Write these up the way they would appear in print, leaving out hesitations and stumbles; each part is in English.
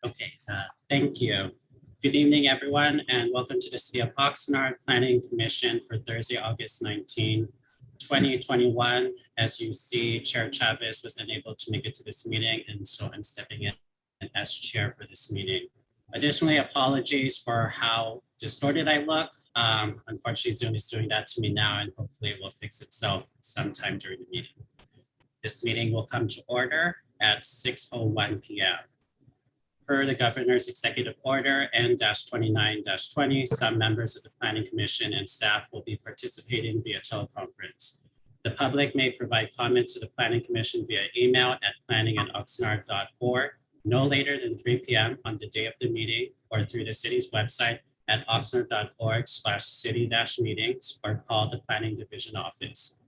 Okay, thank you. Good evening, everyone, and welcome to the City of Oxnard Planning Commission for Thursday, August 19, 2021. As you see, Chair Chavez was unable to make it to this meeting, and so I'm stepping in as chair for this meeting. Additionally, apologies for how distorted I look. Unfortunately, Zoom is doing that to me now, and hopefully it will fix itself sometime during the meeting. This meeting will come to order at 6:01 p.m. Per the governor's executive order N-29-20, some members of the Planning Commission and staff will be participating via teleconference. The public may provide comments to the Planning Commission via email at planning@oxnard.org no later than 3 p.m. on the day of the meeting, or through the city's website at oxnard.org/city-meetings, or call the Planning Division office.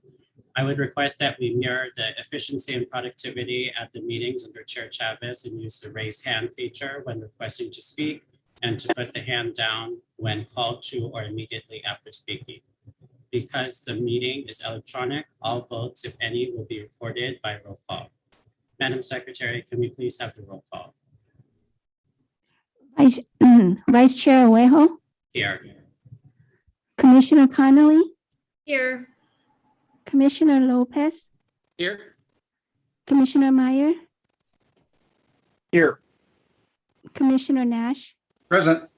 I would request that we mirror the efficiency and productivity at the meetings under Chair Chavez and use the raise hand feature when requesting to speak, and to put the hand down when called to or immediately after speaking. Because the meeting is electronic, all votes, if any, will be recorded by roll call. Madam Secretary, can we please have the roll call? Vice Chair Owejo. Here. Commissioner Connolly. Here. Commissioner Lopez. Here. Commissioner Meyer. Here. Commissioner Nash. Present.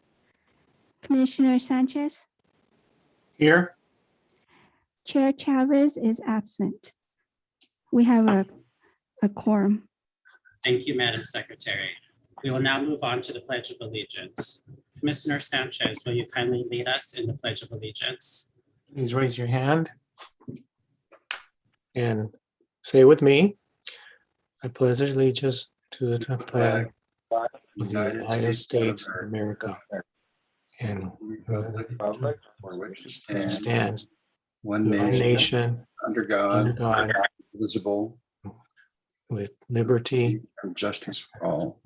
Commissioner Sanchez. Here. Chair Chavez is absent. We have a quorum. Thank you, Madam Secretary. We will now move on to the Pledge of Allegiance. Commissioner Sanchez, will you kindly lead us in the Pledge of Allegiance? Please raise your hand and say with me, I pledge allegiance to the flag of the United States of America and stands one nation nation under God, indivisible, with liberty and justice for all.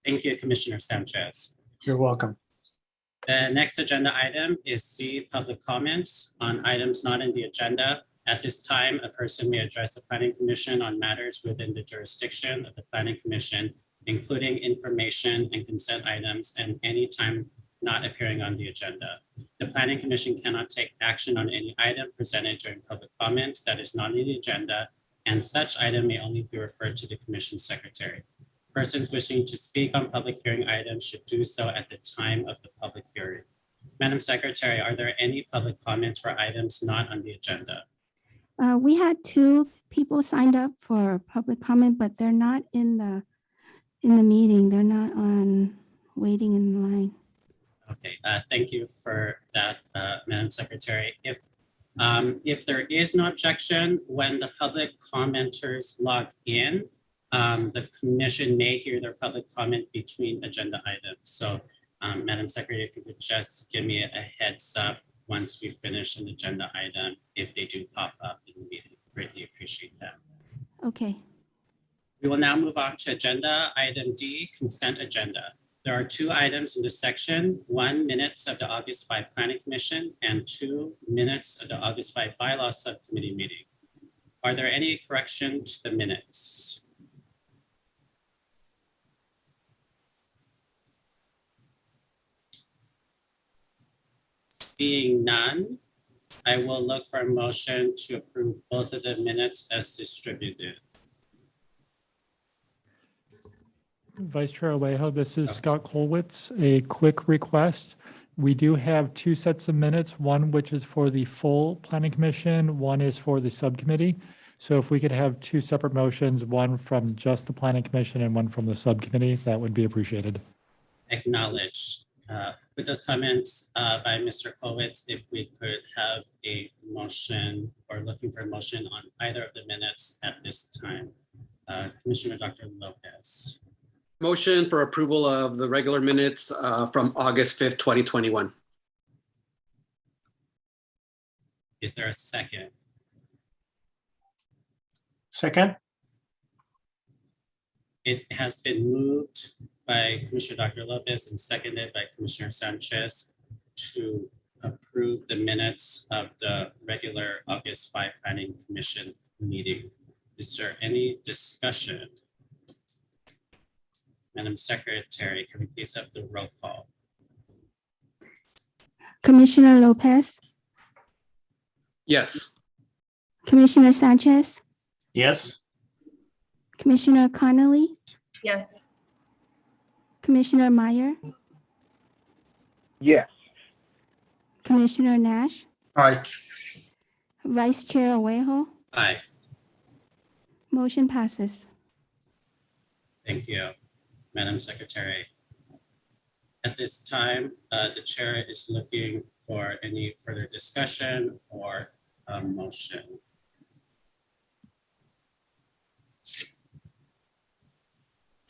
Thank you, Commissioner Sanchez. You're welcome. The next agenda item is C, public comments on items not in the agenda. At this time, a person may address the Planning Commission on matters within the jurisdiction of the Planning Commission, including information and consent items, and any time not appearing on the agenda. The Planning Commission cannot take action on any item presented during public comments that is not in the agenda, and such item may only be referred to the Commission Secretary. Persons wishing to speak on public hearing items should do so at the time of the public hearing. Madam Secretary, are there any public comments for items not on the agenda? We had 2 people signed up for public comment, but they're not in the meeting. They're not on waiting in line. Okay, thank you for that, Madam Secretary. If there is no objection, when the public commenters log in, the commission may hear their public comment between agenda items. So, Madam Secretary, if you could just give me a heads up once we finish an agenda item, if they do pop up in the meeting, greatly appreciate that. Okay. We will now move on to agenda item D, consent agenda. There are 2 items in this section: 1, minutes of the August 5 Planning Commission, and 2, minutes of the August 5 Bylaw Subcommittee meeting. Are there any corrections to the minutes? Seeing none, I will look for a motion to approve both of the minutes as distributed. Vice Chair Alejo, this is Scott Kolwitz. A quick request. We do have 2 sets of minutes, one which is for the full Planning Commission, one is for the subcommittee. So if we could have 2 separate motions, one from just the Planning Commission and one from the subcommittee, that would be appreciated. Acknowledged. With those comments by Mr. Kolwitz, if we could have a motion or looking for a motion on either of the minutes at this time. Commissioner Dr. Lopez. Motion for approval of the regular minutes from August 5th, 2021. Is there a second? Second. It has been moved by Commissioner Dr. Lopez and seconded by Commissioner Sanchez to approve the minutes of the regular August 5 Planning Commission meeting. Is there any discussion? Madam Secretary, can we please have the roll call? Commissioner Lopez, Yes. Commissioner Sanchez, Yes, Commissioner Connolly, Yes. Commissioner Meyer, Yes. Commissioner Nash, Aye. Vice Chair Owejo. Aye, Motion passes. thank you, Madam Secretary. At this time, the chair is looking for any further discussion or a motion.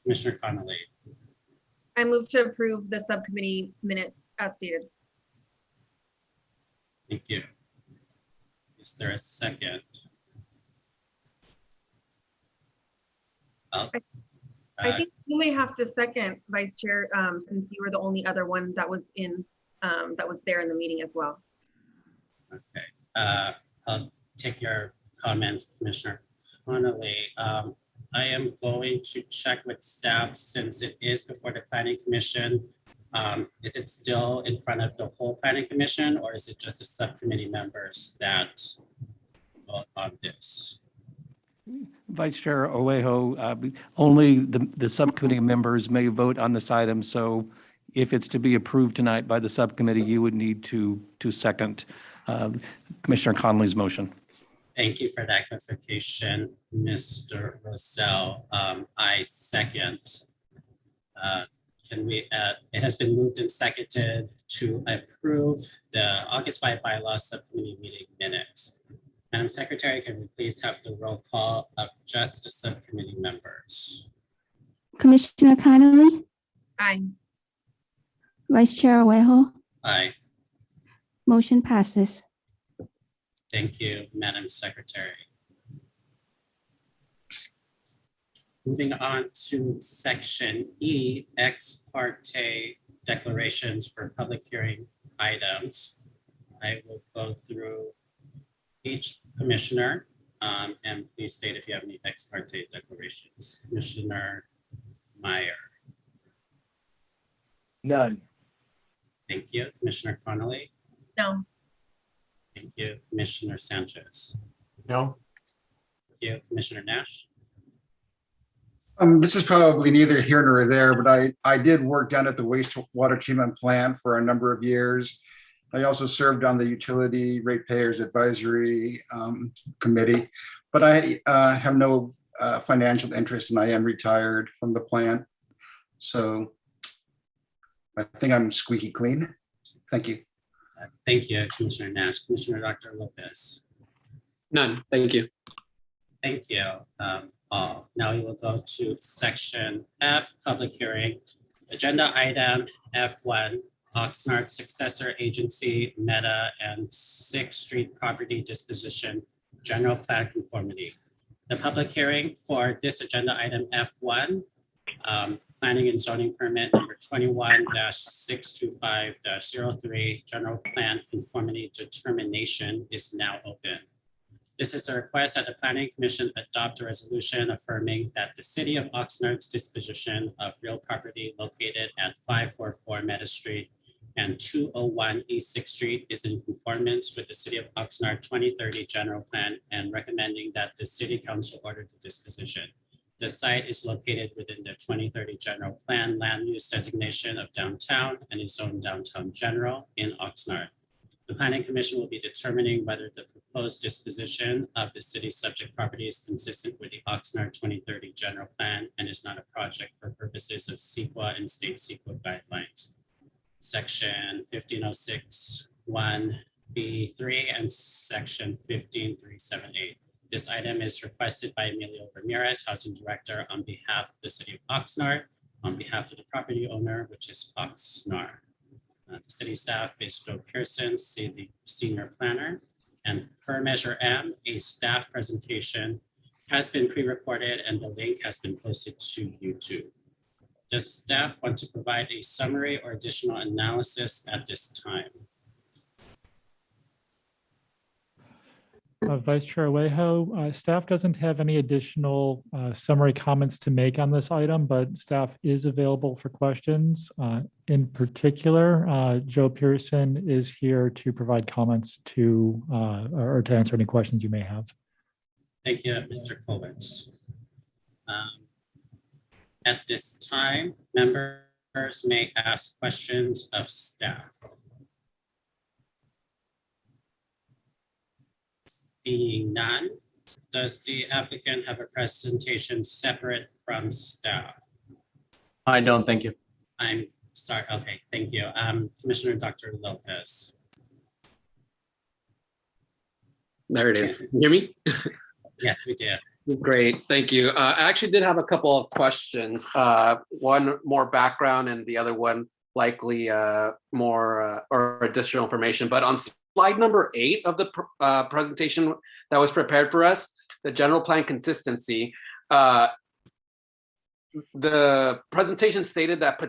Commissioner Connolly, I move to approve the subcommittee minutes as stated. thank you. Is there a second? Oh, I think you may have to second, Vice Chair, since you were the only other one that was there in the meeting as well. Okay, I'll take your comments, Commissioner Connolly. I am going to check with staff since it is before the Planning Commission. Is it still in front of the whole Planning Commission, or is it just the subcommittee members that vote on this? Vice Chair Owejo, only the subcommittee members may vote on this item. So if it's to be approved tonight by the subcommittee, you would need to second Commissioner Connolly's motion. Thank you for that clarification, Mr. Rosell. I second. Can we, it has been moved and seconded to approve the August 5 bylaw subcommittee meeting minutes. Madam Secretary, can we please have the roll call of just the subcommittee members? Commissioner Connolly, Aye. Vice Chair Owejo. Aye, Motion passes. thank you, Madam Secretary. Moving on to section E, ex parte declarations for public hearing items. I will go through each commissioner and please state if you have any ex parte declarations. Commissioner Meyer, None. thank you. Commissioner Connolly, No. thank you. Commissioner Sanchez, no, thank you. Commissioner Nash, This is probably neither here nor there, but I did work down at the wastewater treatment plant for a number of years. I also served on the Utility Ratepayers Advisory Committee, but I have no financial interest and I am retired from the plant. So I think I'm squeaky clean. Thank you. thank you. Commissioner Nash, Commissioner Dr. Lopez, None. Thank you. thank you. All. Now we will go to section F, public hearing. Agenda item F1, Oxnard successor agency, Meta and 6th Street property disposition, general plan conformity. The public hearing for this agenda item F1, planning and zoning permit number 21-625-03, general plan conformity determination is now open. This is a request that the Planning Commission adopt a resolution affirming that the city of Oxnard's disposition of real property located at 544 Meta Street and 201 East 6th Street is in conformance with the city of Oxnard 2030 general plan and recommending that the city council order the disposition. The site is located within the 2030 general plan land use designation of downtown and is zoned downtown general in Oxnard. The Planning Commission will be determining whether the proposed disposition of the city's subject property is consistent with the Oxnard 2030 general plan and is not a project for purposes of CEQA and state CEQA guidelines. Section 1506(1)(b)(3) and section 15378. This item is requested by Emilio Ramirez, Housing Director, on behalf of the city of Oxnard, on behalf of the property owner, which is Oxnard. The city staff is Joe Pearson, the senior planner, and per Measure M, a staff presentation has been pre-recorded and the link has been posted to YouTube. Does staff want to provide a summary or additional analysis at this time? Vice Chair Alejo, staff doesn't have any additional summary comments to make on this item, but staff is available for questions. In particular, Joe Pearson is here to provide comments to or to answer any questions you may have. Thank you, Mr. Kolwitz. At this time, members may ask questions of staff. Being none, does the applicant have a presentation separate from staff? I don't, thank you. I'm sorry, okay, thank you. Commissioner Dr. Lopez. There it is. Can you hear me? Yes, we do. Great, thank you. I actually did have a couple of questions. One more background and the other one likely more or additional information. But on slide number 8 of the presentation that was prepared for us, the general plan consistency, the presentation stated that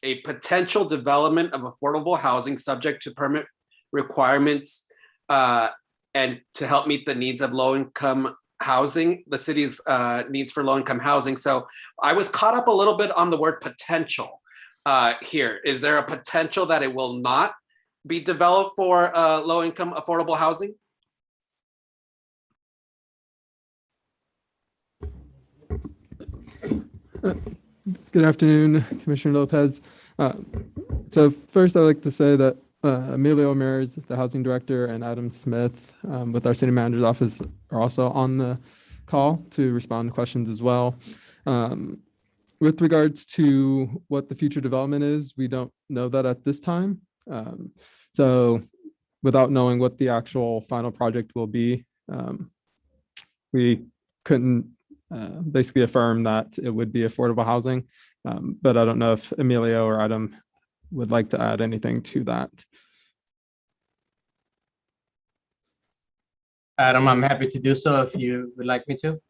a potential development of affordable housing subject to permit requirements and to help meet the needs of low-income housing, the city's needs for low-income housing. So I was caught up a little bit on the word potential here. Is there a potential that it will not be developed for low-income affordable housing? Good afternoon, Commissioner Lopez. So first, I'd like to say that Emilio Ramirez, the housing director, and Adam Smith with our city manager's office are also on the call to respond to questions as well. With regards to what the future development is, we don't know that at this time. So without knowing what the actual final project will be, we couldn't basically affirm that it would be affordable housing. But I don't know if Emilio or Adam would like to add anything to that. Adam, I'm happy to do so if you would like me to.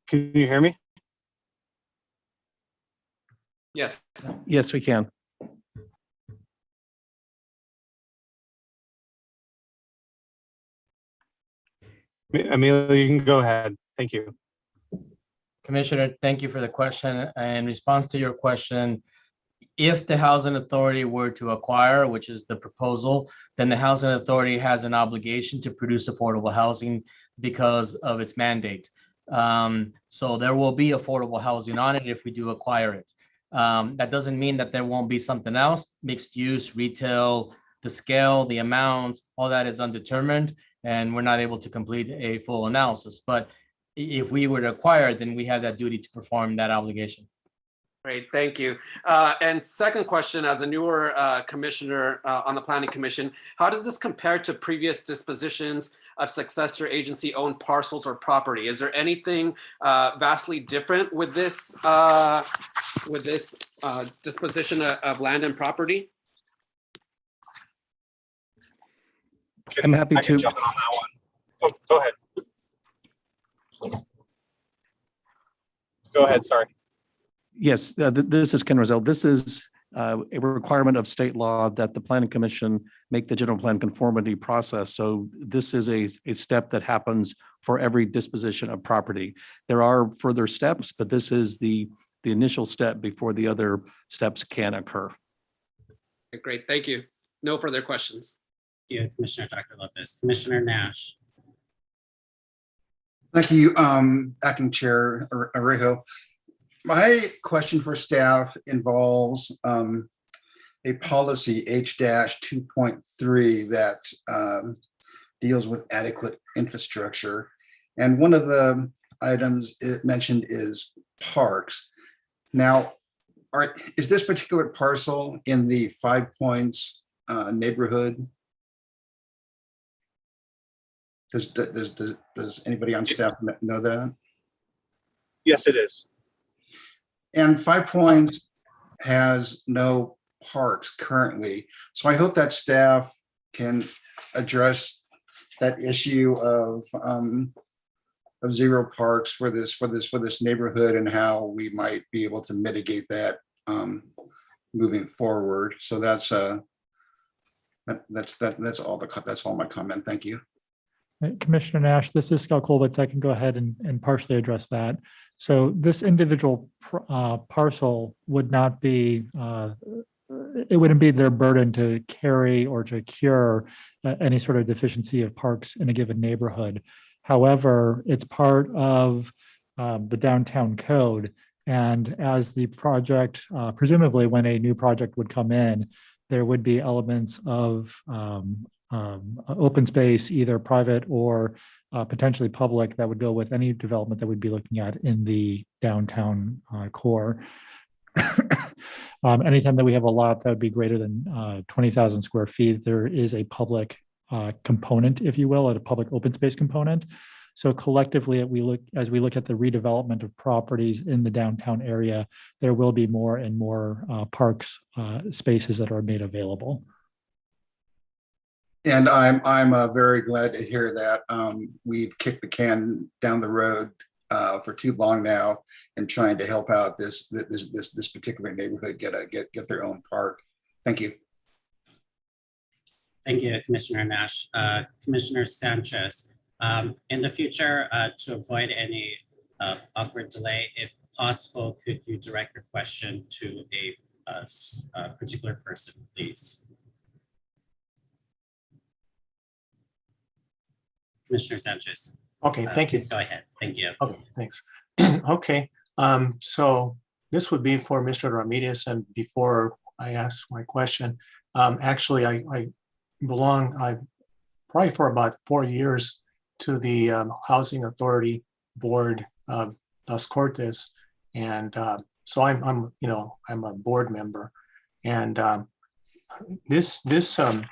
Can you hear me? Yes. Yes, we can. Amelia, you can go ahead. Thank you. Commissioner, thank you for the question. In response to your question, if the housing authority were to acquire, which is the proposal, then the housing authority has an obligation to produce affordable housing because of its mandate. So there will be affordable housing on it if we do acquire it. That doesn't mean that there won't be something else, mixed use, retail, the scale, the amount, all that is undetermined, and we're not able to complete a full analysis. But if we were to acquire, then we have that duty to perform that obligation. Great, thank you. And second question, as a newer commissioner on the Planning Commission, how does this compare to previous dispositions of successor agency-owned parcels or property? Is there anything vastly different with this disposition of land and property? I'm happy I can to. jump in on that one. Oh, go ahead. Go ahead, sorry. Yes, this is Ken Rosell. This is a requirement of state law that the Planning Commission make the general plan conformity process. So this is a step that happens for every disposition of property. There are further steps, but this is the initial step before the other steps can occur. Great, thank you. No further questions. Thank you, Commissioner Dr. Lopez. Commissioner Nash. Thank you, Acting Chair Arejo. My question for staff involves a policy H-2.3 that deals with adequate infrastructure. And one of the items it mentioned is parks. Now, is this particular parcel in the 5 Points neighborhood? Does anybody on staff know that? Yes, it is. And 5 Points has no parks currently. So I hope that staff can address that issue of zero parks for this neighborhood and how we might be able to mitigate that moving forward. So that's That's all my comment. Thank you. Commissioner Nash, this is Scott Colwitz. I can go ahead and partially address that. So this individual parcel would not be, it wouldn't be their burden to carry or to cure any sort of deficiency of parks in a given neighborhood. However, it's part of the downtown code. And as the project, presumably when a new project would come in, there would be elements of open space, either private or potentially public, that would go with any development that we'd be looking at in the downtown core. Anytime that we have a lot that would be greater than 20,000 square feet, there is a public component, if you will, a public open space component. So collectively, as we look at the redevelopment of properties in the downtown area, there will be more and more parks spaces that are made available. And I'm very glad to hear that. We've kicked the can down the road for too long now, and trying to help out this particular neighborhood get their own park. Thank you. Thank you, Commissioner Nash. Commissioner Sanchez, in the future, to avoid any awkward delay, if possible, could you direct your question to a particular person, please? Commissioner Sanchez. Okay, thank you. Please go ahead. Thank you. Okay, thanks. Okay, so this would be for Mr. Ramirez, and before I ask my question, actually, I belong probably for about 4 years to the Housing Authority Board, Las Cortes, and so I'm a board member, and Mr.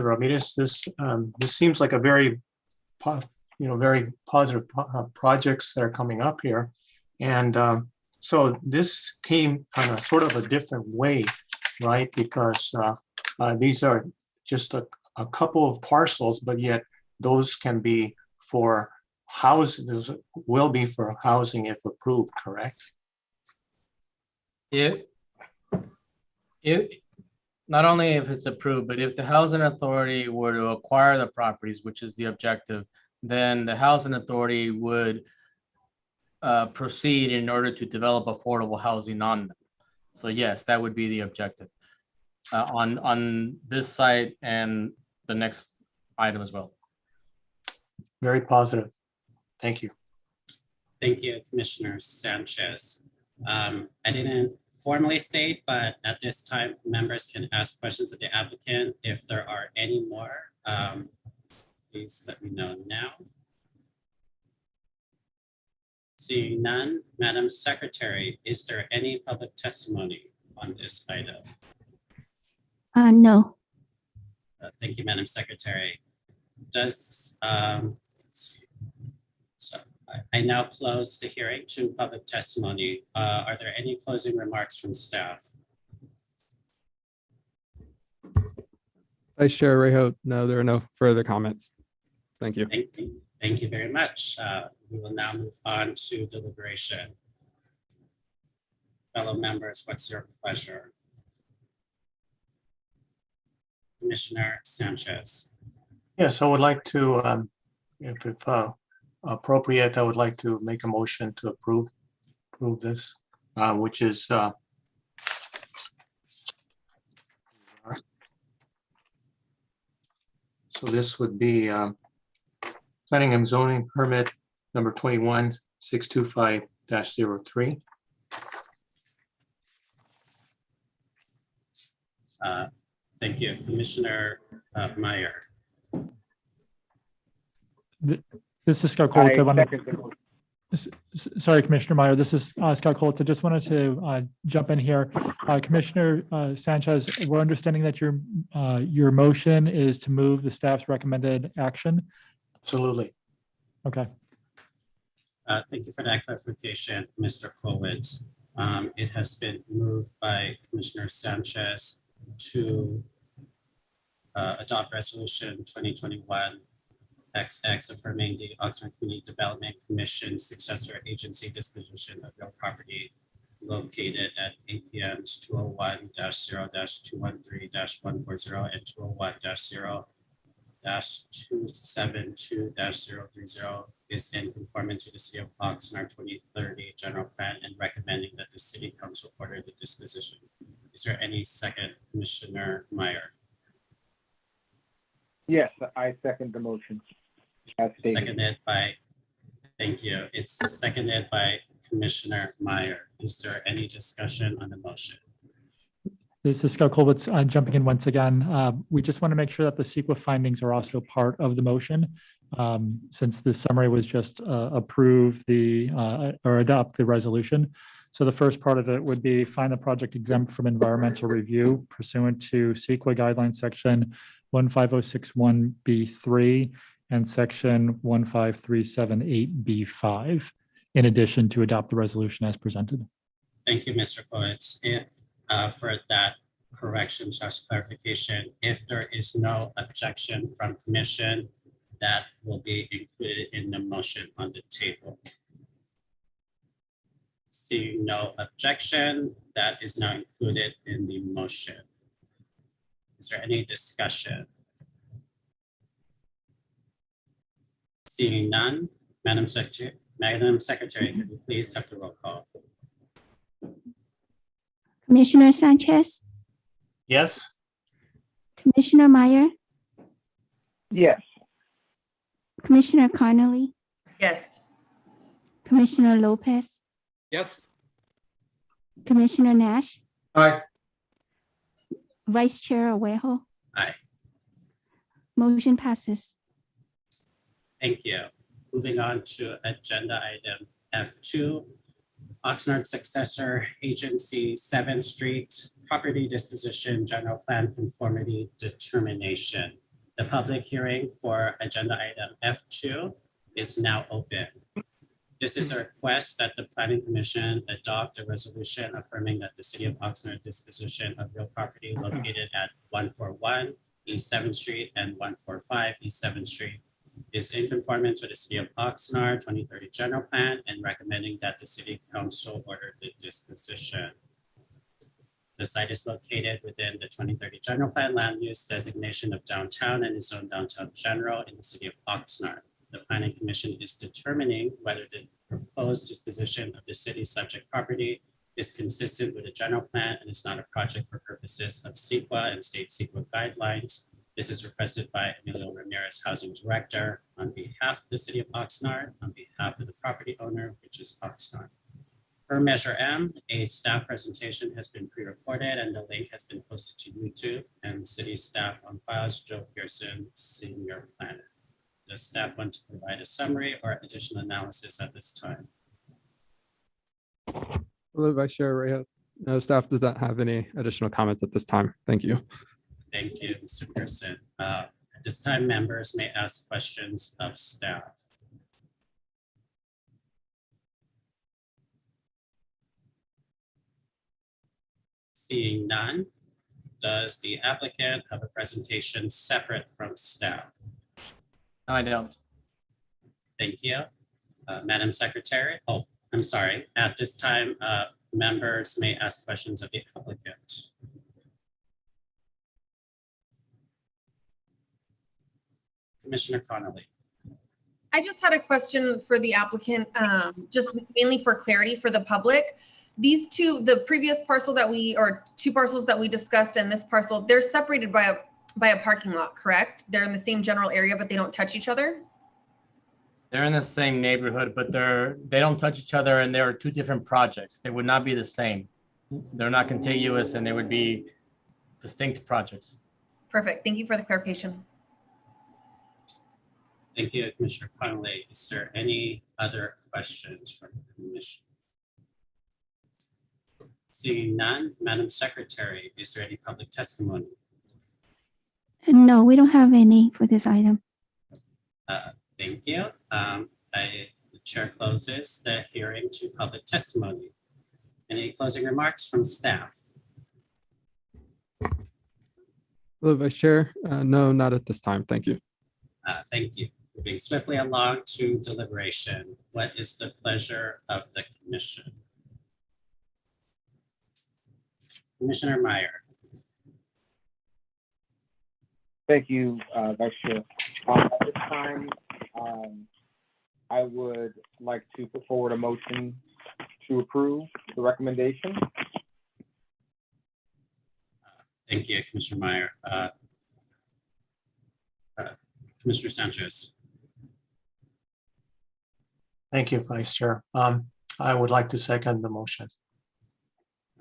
Ramirez, this seems like a very positive projects that are coming up here, and so this came on a sort of a different way, right? Because these are just a couple of parcels, but yet those can be for housing. Those will be for housing if approved, correct? Not only if it's approved, but if the housing authority were to acquire the properties, which is the objective, then the housing authority would proceed in order to develop affordable housing on them. So yes, that would be the objective on this site and the next item as well. Very positive. Thank you. Thank you, Commissioner Sanchez. I didn't formally state, but at this time, members can ask questions of the applicant. If there are any more, please let me know now. Seeing none, Madam Secretary, is there any public testimony on this item? No. Thank you, Madam Secretary. Let's see. So I now close the hearing to public testimony. Are there any closing remarks from staff? Vice Chair Reho, no, there are no further comments. Thank you. Thank you very much. We will now move on to deliberation. Fellow members, what's your pleasure? Commissioner Sanchez. Yes, I would like to, if appropriate, I would like to make a motion to approve this, which is so this would be planning and zoning permit number 21625-03. Thank you, Commissioner Meyer. This is Scott Colwitz. Sorry, Commissioner Meyer. This is Scott Colwitz. I just wanted to jump in here. Commissioner Sanchez, we're understanding that your motion is to move the staff's recommended action. Absolutely. Okay. Thank you for that clarification, Mr. Colwitz. It has been moved by Commissioner Sanchez to adopt resolution 2021 XX affirming the Oxnard Community Development Commission successor agency disposition of real property located at APMs 201-0-213-140 and 201-0-272-030 is in conformance with the City of Oxnard 2030 general plan and recommending that the City Council order the disposition. Is there any second, Commissioner Meyer? Yes, I second the motion. As stated. Seconded by, thank you. It's seconded by Commissioner Meyer. Is there any discussion on the motion? This is Scott Colwitz jumping in once again. We just want to make sure that the CEQA findings are also part of the motion. Since the summary was just approve or adopt the resolution. So the first part of it would be find the project exempt from environmental review pursuant to CEQA guideline section 15061B3 and section 15378B5, in addition to adopt the resolution as presented. Thank you, Mr. Coates. If for that correction, just clarification, if there is no objection from commission, that will be included in the motion on the table. Seeing no objection, that is now included in the motion. Is there any discussion? Seeing none, Madam Secretary, could you please have the roll call? Commissioner Sanchez, Yes, Commissioner Meyer, Yes, Commissioner Connolly, Yes. Commissioner Lopez, Yes. Commissioner Nash, Aye. Vice Chair Owejo. Aye. Motion passes. Thank you. Moving on to agenda item F2, Oxnard Successor Agency 7th Street Property Disposition General Plan Conformity Determination. The public hearing for agenda item F2 is now open. This is a request that the Planning Commission adopt a resolution affirming that the City of Oxnard disposition of real property located at 141 East 7th Street and 145 East 7th Street is in conformance with the City of Oxnard 2030 general plan and recommending that the City Council order the disposition. The site is located within the 2030 general plan land use designation of downtown and is zoned downtown general in the City of Oxnard. The Planning Commission is determining whether the proposed disposition of the city's subject property is consistent with the general plan and is not a project for purposes of CEQA and state CEQA guidelines. This is requested by Emilio Ramirez, Housing Director, on behalf of the City of Oxnard, on behalf of the property owner, which is Oxnard. Per Measure M, a staff presentation has been pre-recorded and the link has been posted to YouTube and city staff on files, Joe Pearson, Senior Planner. Does staff want to provide a summary or additional analysis at this time? Hello, Vice Chair Reyes. No, staff does not have any additional comments at this time. Thank you. Thank you, Mr. Pearson. At this time, members may ask questions of staff. Seeing none, does the applicant have a presentation separate from staff? No, I don't. Thank you. Madam Secretary, oh, I'm sorry. At this time, members may ask questions of the applicant. Commissioner Connolly. I just had a question for the applicant, just mainly for clarity for the public. These two, the previous parcel that or two parcels that we discussed and this parcel, they're separated by a parking lot, correct? They're in the same general area, but they don't touch each other? They're in the same neighborhood, but they don't touch each other and there are two different projects. They would not be the same. They're not contiguous and they would be distinct projects. Perfect. Thank you for the clarification. Thank you, Commissioner Connolly. Is there any other questions from the commission? Seeing none, Madam Secretary, is there any public testimony? No, we don't have any for this item. Thank you. The chair closes the hearing to public testimony. Any closing remarks from staff? Hello, Vice Chair. No, not at this time. Thank you. Thank you. Moving swiftly along to deliberation. What is the pleasure of the commission? Commissioner Meyer. Thank you, Vice Chair. At this time, I would like to put forward a motion to approve the recommendation. Thank you, Commissioner Meyer. Commissioner Sanchez. Thank you, Vice Chair. I would like to second the motion.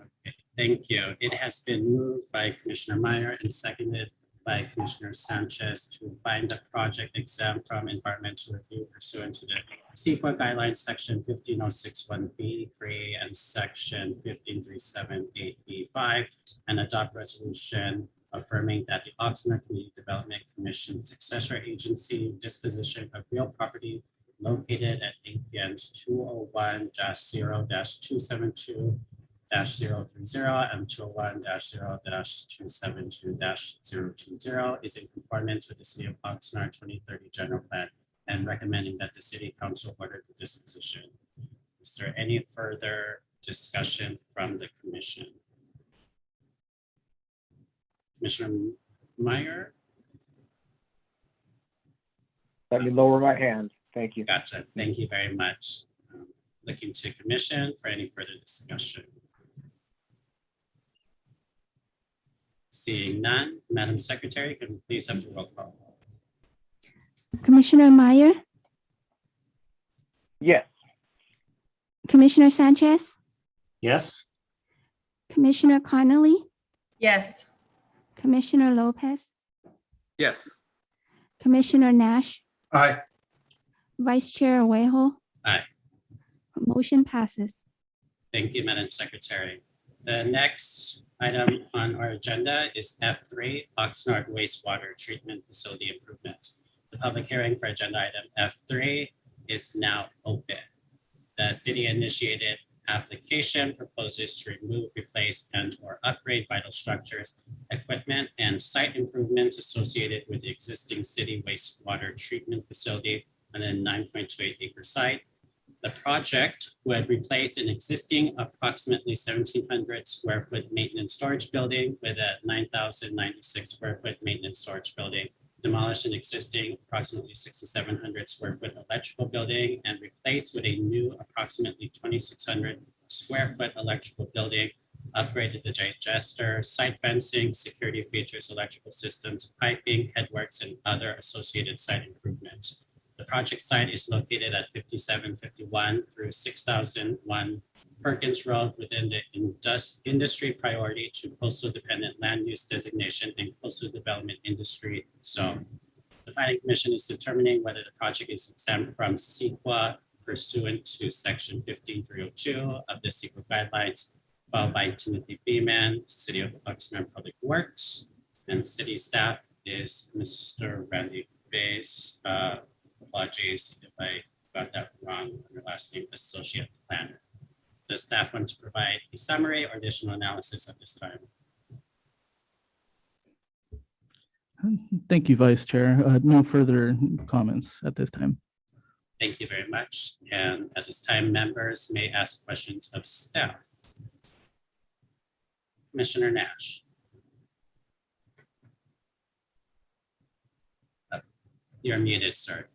Okay, thank you. It has been moved by Commissioner Meyer and seconded by Commissioner Sanchez to find the project exempt from environmental review pursuant to the CEQA guidelines, section 15061B3 and section 15378B5, and adopt resolution affirming that the Oxnard Community Development Commission successor agency disposition of real property located at APNs 201-0-272-030 and 201-0-272-020 is in conformance with the City of Oxnard 2030 General Plan and recommending that the City Council order the disposition. Is there any further discussion from the Commission? Commissioner Meyer? Let me lower my hand. Thank you. Gotcha. Thank you very much. Looking to Commission for any further discussion. Seeing none, Madam Secretary, can we please have the roll call? Commissioner Meyer, Yes. Commissioner Sanchez, Yes, Commissioner Connolly, Yes. Commissioner Lopez, Yes. Commissioner Nash, Aye. Vice Chair Oweho. Aye. Motion passes. Thank you, Madam Secretary. The next item on our agenda is F3, Oxnard Wastewater Treatment Facility Improvements. The public hearing for agenda item F3 is now open. The city initiated application proposes to remove, replace, and or upgrade vital structures, equipment, and site improvements associated with the existing city wastewater treatment facility on a 9.28 acre site. The project would replace an existing approximately 1,700 square foot maintenance storage building with a 9,096 square foot maintenance storage building, demolish an existing approximately 6,700 square foot electrical building, and replace with a new approximately 2,600 square foot electrical building, upgraded the digester, site fencing, security features, electrical systems, piping, headworks, and other associated site improvements. The project site is located at 5751 through 6001 Perkins Road within the industry priority to coastal dependent land use designation and coastal development industry zone. The Planning Commission is determining whether the project is exempt from CEQA pursuant to section 15302 of the CEQA guidelines, filed by Timothy Beeman, City of Oxnard Public Works, and city staff is Mr. Randy Bays. Apologies if I got that wrong on your last name, associate planner. Does staff want to provide a summary or additional analysis at this time? Thank you, Vice Chair. No further comments at this time. Thank you very much. And at this time, members may ask questions of staff. Commissioner Nash. You're muted, sir.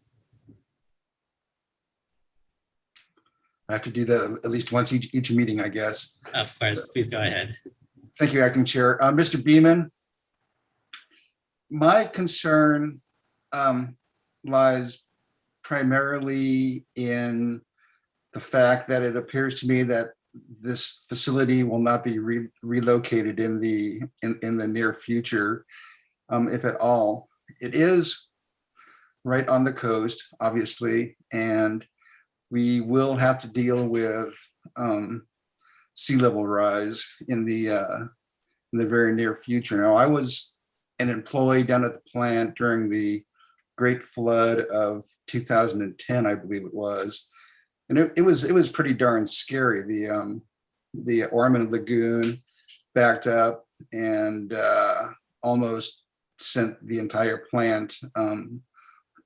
I have to do that at least once each meeting, I guess. Of course, please go ahead. Thank you, Acting Chair. Mr. Beeman, my concern lies primarily in the fact that it appears to me that this facility will not be relocated in the near future, if at all. It is right on the coast, obviously, and we will have to deal with sea level rise in the very near future. Now, I was an employee down at the plant during the Great Flood of 2010, I believe it was, and it was pretty darn scary. The Ormond Lagoon backed up and almost sent the entire plant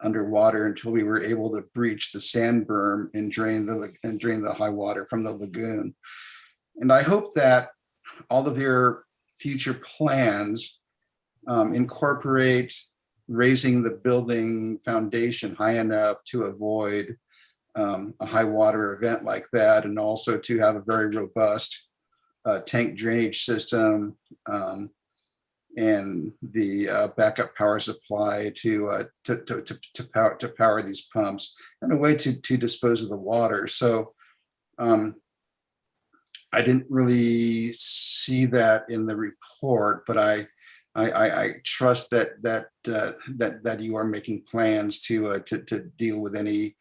underwater until we were able to breach the sand berm and drain the high water from the lagoon. And I hope that all of your future plans incorporate raising the building foundation high enough to avoid a high water event like that, and also to have a very robust tank drainage system and the backup power supply to power these pumps, and a way to dispose of the water. So I didn't really see that in the report, but I trust that you are making plans to deal with any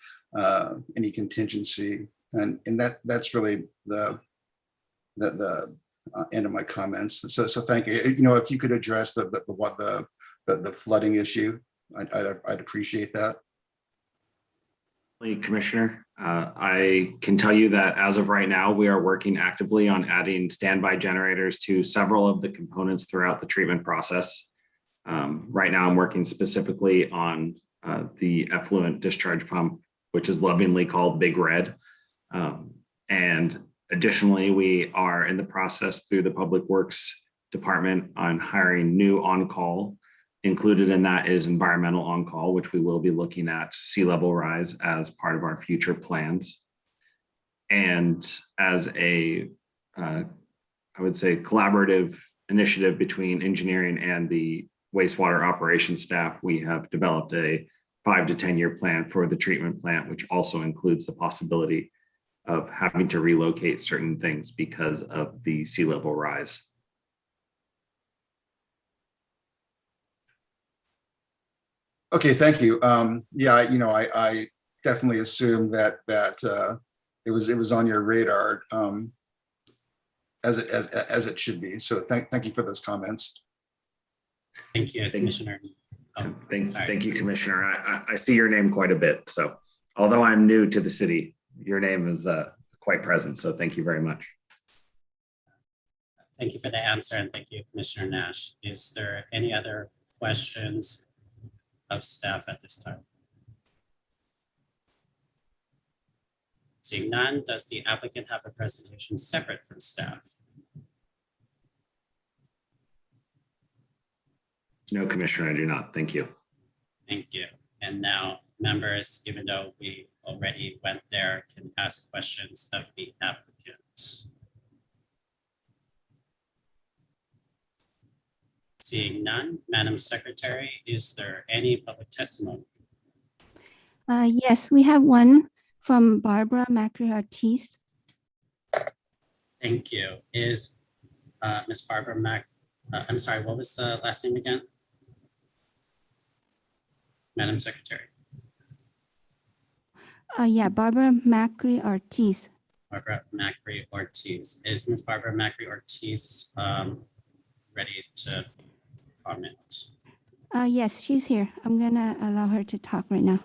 contingency, and that's really the end of my comments. So thank you. If you could address the flooding issue, I'd appreciate that. Commissioner, I can tell you that as of right now, we are working actively on adding standby generators to several of the components throughout the treatment process. Right now, I'm working specifically on the effluent discharge pump, which is lovingly called Big Red. And additionally, we are in the process through the Public Works Department on hiring new on-call. Included in that is environmental on-call, which we will be looking at sea level rise as part of our future plans. And as a, I would say, collaborative initiative between engineering and the wastewater operations staff, we have developed a 5 to 10 year plan for the treatment plant, which also includes the possibility of having to relocate certain things because of the sea level rise. Okay, thank you. Yeah, I definitely assumed that it was on your radar, as it should be. So thank you for those comments. Thank you, Commissioner. Thank you, Commissioner. I see your name quite a bit. So although I'm new to the city, your name is quite present. So thank you very much. Thank you for the answer, and thank you, Commissioner Nash. Is there any other questions of staff at this time? Seeing none, does the applicant have a presentation separate from staff? No, Commissioner, I do not. Thank you. Thank you. And now members, even though we already went there, can ask questions of the applicant. Seeing none, Madam Secretary, is there any public testimony? Yes, we have one from Barbara Macri Ortiz. Thank you. Is Ms. Barbara I'm sorry, what was the last name again? Madam Secretary. Yeah, Barbara Macri Ortiz. Barbara Macri Ortiz. Is Ms. Barbara Macri Ortiz ready to comment? Yes, she's here. I'm gonna allow her to talk right now.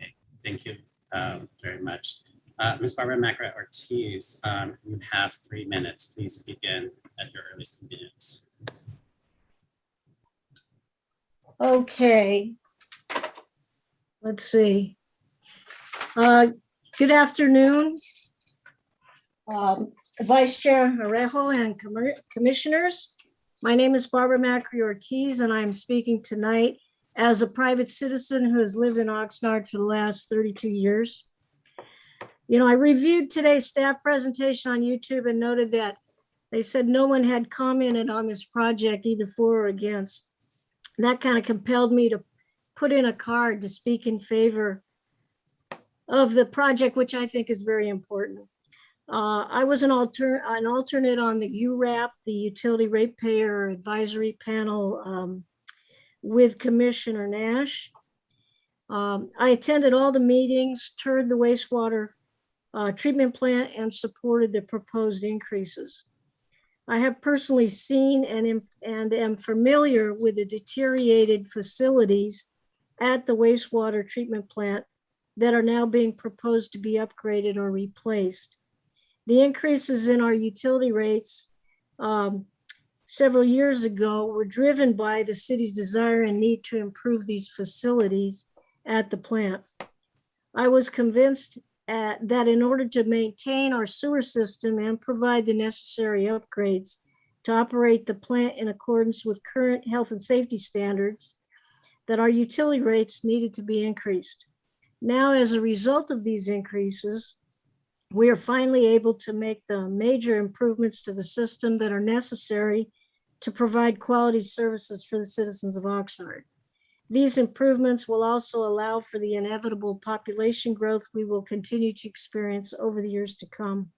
Okay, thank you very much. Ms. Barbara Macri Ortiz, you have 3 minutes. Please begin at your earliest convenience. Okay. Let's see. Good afternoon, Vice Chair Arejo and commissioners. My name is Barbara Macri Ortiz, and I'm speaking tonight as a private citizen who has lived in Oxnard for the last 32 years. I reviewed today's staff presentation on YouTube and noted that they said no one had commented on this project either for or against. That kind of compelled me to put in a card to speak in favor of the project, which I think is very important. I was an alternate on the URAP, the Utility Ratepayer Advisory Panel, with Commissioner Nash. I attended all the meetings, toured the wastewater treatment plant, and supported the proposed increases. I have personally seen and am familiar with the deteriorated facilities at the wastewater treatment plant that are now being proposed to be upgraded or replaced. The increases in our utility rates several years ago were driven by the city's desire and need to improve these facilities at the plant. I was convinced that in order to maintain our sewer system and provide the necessary upgrades to operate the plant in accordance with current health and safety standards, that our utility rates needed to be increased. Now, as a result of these increases, we are finally able to make the major improvements to the system that are necessary to provide quality services for the citizens of Oxnard. These improvements will also allow for the inevitable population growth we will continue to experience over the years to come.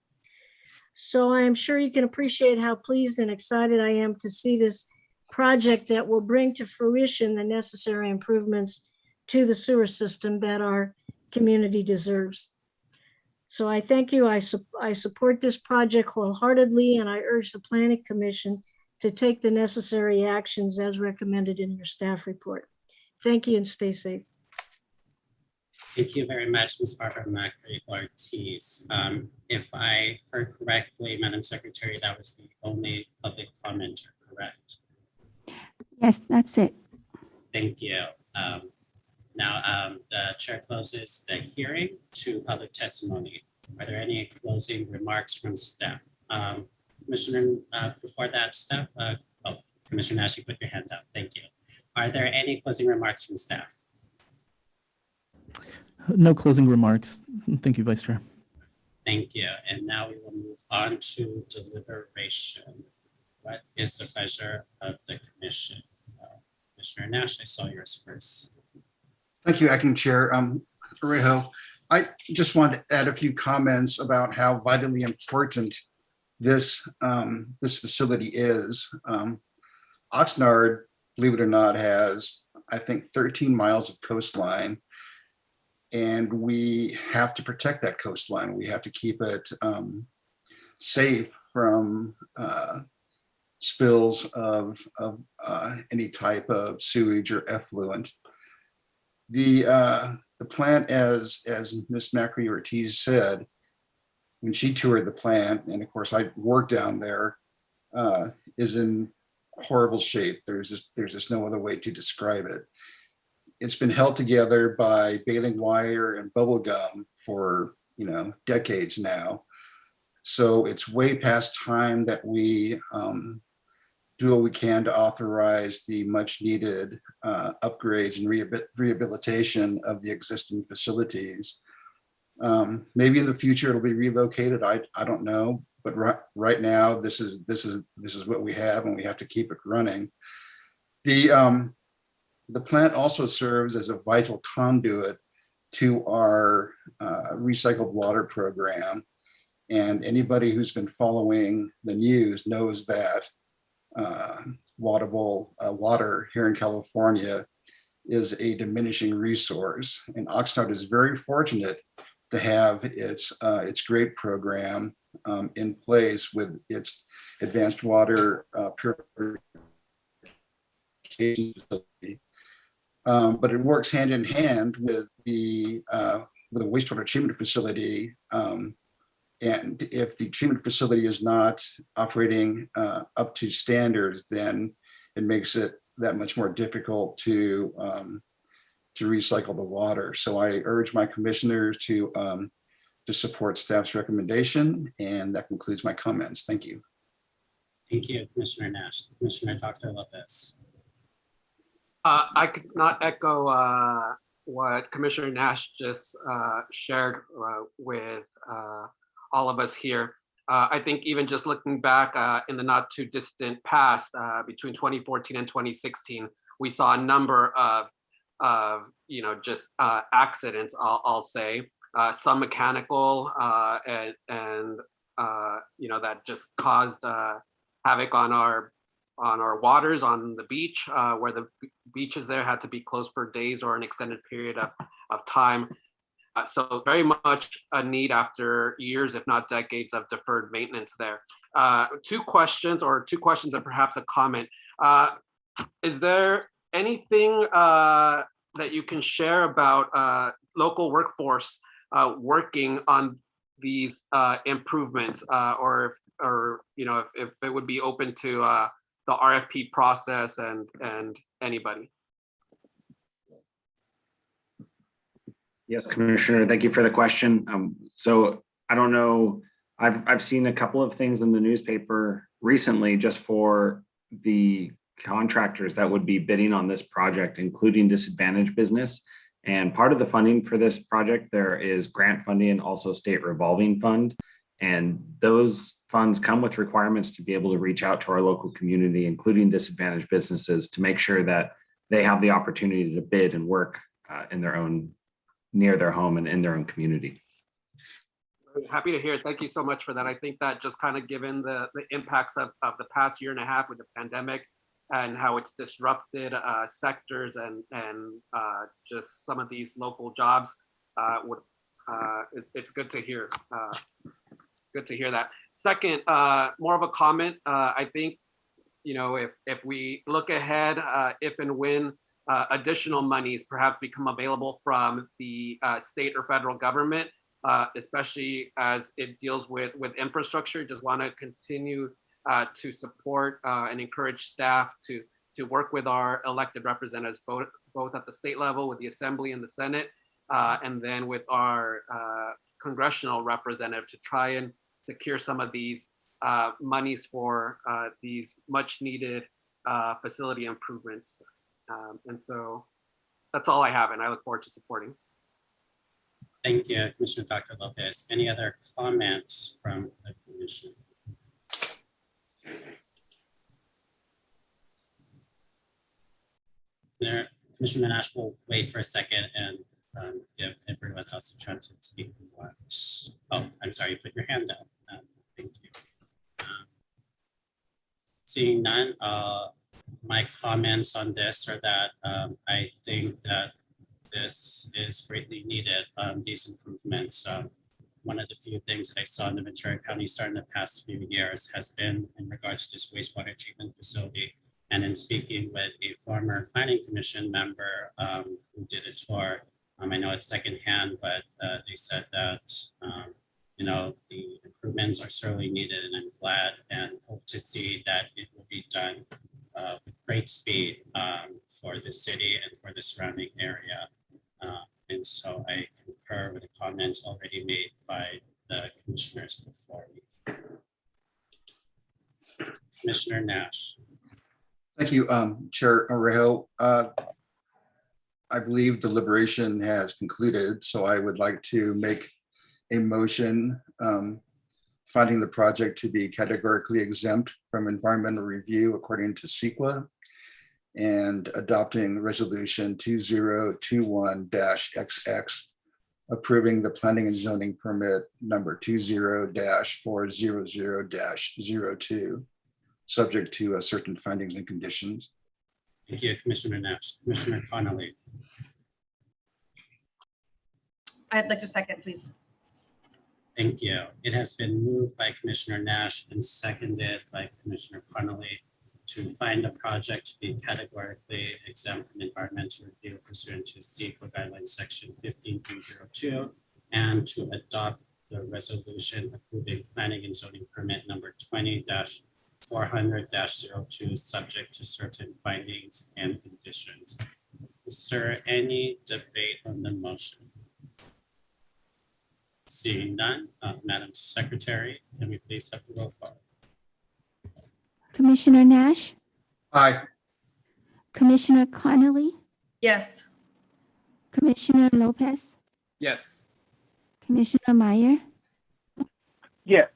So I am sure you can appreciate how pleased and excited I am to see this project that will bring to fruition the necessary improvements to the sewer system that our community deserves. So I thank you. I support this project wholeheartedly, and I urge the Planning Commission to take the necessary actions as recommended in your staff report. Thank you and stay safe. Thank you very much, Ms. Barbara Macri Ortiz. If I heard correctly, Madam Secretary, that was the only public commenter, correct? Yes, that's it. Thank you. Now, the chair closes the hearing to public testimony. Are there any closing remarks from staff? Commissioner, before that, staff, Commissioner Nash, you put your hand up. Thank you. Are there any closing remarks from staff? No closing remarks. Thank you, Vice Chair. Thank you. And now we will move on to deliberation. What is the pleasure of the commission? Commissioner Nash, I saw yours first. Thank you, Acting Chair Parejo. I just want to add a few comments about how vitally important this facility is. Oxnard, believe it or not, has, I think, 13 miles of coastline, and we have to protect that coastline. We have to keep it safe from spills of any type of sewage or effluent. The plant, as Ms. Macri Ortiz said, when she toured the plant, and of course I worked down there, is in horrible shape. There's just no other way to describe it. It's been held together by baling wire and bubble gum for decades now. So it's way past time that we do what we can to authorize the much needed upgrades and rehabilitation of the existing facilities. Maybe in the future it'll be relocated. I don't know, but right now this is what we have, and we have to keep it running. The plant also serves as a vital conduit to our recycled water program, and anybody who's been following the news knows that water here in California is a diminishing resource, and Oxnard is very fortunate to have its great program in place with its advanced water purification facility. But it works hand in hand with the wastewater treatment facility. And if the treatment facility is not operating up to standards, then it makes it that much more difficult to recycle the water. So I urge my commissioners to support staff's recommendation, and that concludes my comments. Thank you. Thank you, Commissioner Nash. Commissioner Dr. Lopez. I could not echo what Commissioner Nash just shared with all of us here. I think even just looking back in the not too distant past, between 2014 and 2016, we saw a number of just accidents, I'll say, some mechanical and that just caused havoc on our waters, on the beach, where the beaches there had to be closed for days or an extended period of time. So very much a need after years, if not decades, of deferred maintenance there. Two questions and perhaps a comment. Is there anything that you can share about local workforce working on these improvements, or if it would be open to the RFP process and anybody? Yes, Commissioner, thank you for the question. So I don't know, I've seen a couple of things in the newspaper recently just for the contractors that would be bidding on this project, including disadvantaged business. And part of the funding for this project, there is grant funding and also state revolving fund. And those funds come with requirements to be able to reach out to our local community, including disadvantaged businesses, to make sure that they have the opportunity to bid and work in their own, near their home and in their own community. Happy to hear it. Thank you so much for that. I think that just kind of given the impacts of the past year and a half with the pandemic and how it's disrupted sectors and just some of these local jobs, it's good to hear. Good to hear that. Second, more of a comment. I think, you know, if we look ahead, if and when additional monies perhaps become available from the state or federal government, especially as it deals with infrastructure, just want to continue to support and encourage staff to work with our elected representatives, both at the state level with the Assembly and the Senate, and then with our congressional representative to try and secure some of these monies for these much needed facility improvements. And so that's all I have, and I look forward to supporting. Thank you, Commissioner Dr. Lopez. Any other comments from the commission? Commissioner Nash will wait for a second and give everyone else a chance to speak. Oh, I'm sorry, you put your hand down. Thank you. Seeing none, my comments on this are that I think that this is greatly needed, these improvements. One of the few things that I saw in the Ventura County Star in the past few years has been in regards to this wastewater treatment facility. And in speaking with a former planning commission member who did a tour, I know it's secondhand, but they said that, you know, the improvements are sorely needed, and I'm glad and hope to see that it will be done with great speed for the city and for the surrounding area. And so I concur with the comments already made by the commissioners before me. Commissioner Nash. Thank you, Chair Orejo. I believe deliberation has concluded, so I would like to make a motion finding the project to be categorically exempt from environmental review according to CEQA, and adopting resolution 2021-XX, approving the planning and zoning permit number 20-400-02, subject to certain findings and conditions. Thank you, Commissioner Nash. Commissioner Connolly. I'd like to second, please. Thank you. It has been moved by Commissioner Nash and seconded by Commissioner Connolly to find the project to be categorically exempt from environmental review pursuant to CEQA guidelines section 15.02, and to adopt the resolution approving planning and zoning permit number 20-400-02, subject to certain findings and conditions. Is there any debate on the motion? Seeing none, Madam Secretary, can we please have the roll call? Commissioner Nash, Aye. Commissioner Connolly, Yes. Commissioner Lopez, Yes. Commissioner Meyer, Yes.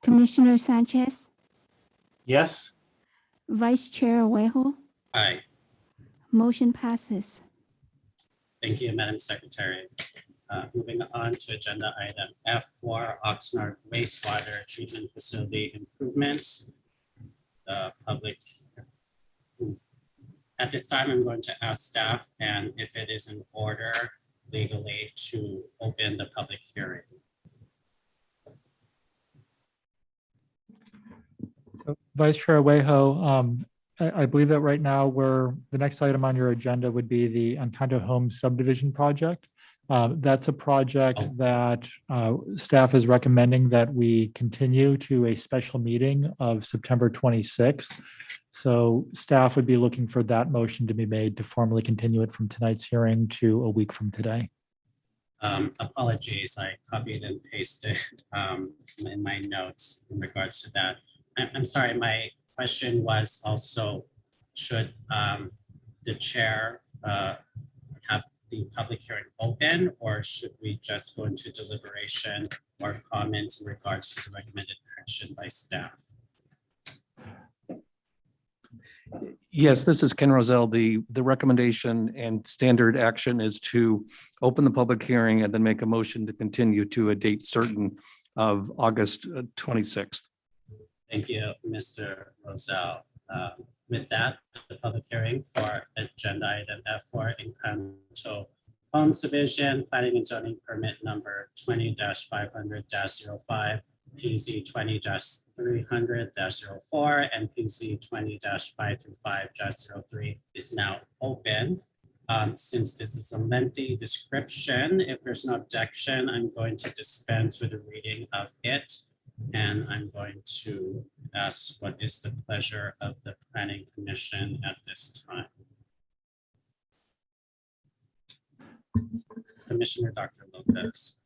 Commissioner Sanchez, Yes, Vice Chair Orejo. Aye. Motion passes. Thank you, Madam Secretary. Moving on to agenda item F4, Oxnard wastewater treatment facility improvements. The public. At this time, I'm going to ask staff and if it is in order legally to open the public hearing. So, Vice Chair Orejo, I believe that right now the next item on your agenda would be the Encanto Homes subdivision project. That's a project that staff is recommending that we continue to a special meeting of September 26th. So staff would be looking for that motion to be made to formally continue it from tonight's hearing to a week from today. Apologies, I copied and pasted in my notes in regards to that. I'm sorry, my question was also, should the chair have the public hearing open, or should we just go into deliberation or comments in regards to the recommended action by staff? Yes, this is Ken Roselle. The recommendation and standard action is to open the public hearing and then make a motion to continue to a date certain of August 26th. Thank you, Mr. Roselle. With that, the public hearing for agenda item F4 Encanto Homes Division Planning and Zoning Permit number 20-500-05, PC 20-300-04, and PC 20-535-03 is now open. Since this is a lengthy description, if there's no objection, I'm going to dispense with the reading of it. And I'm going to ask what is the pleasure of the Planning Commission at this time. Commissioner Dr. Lopez.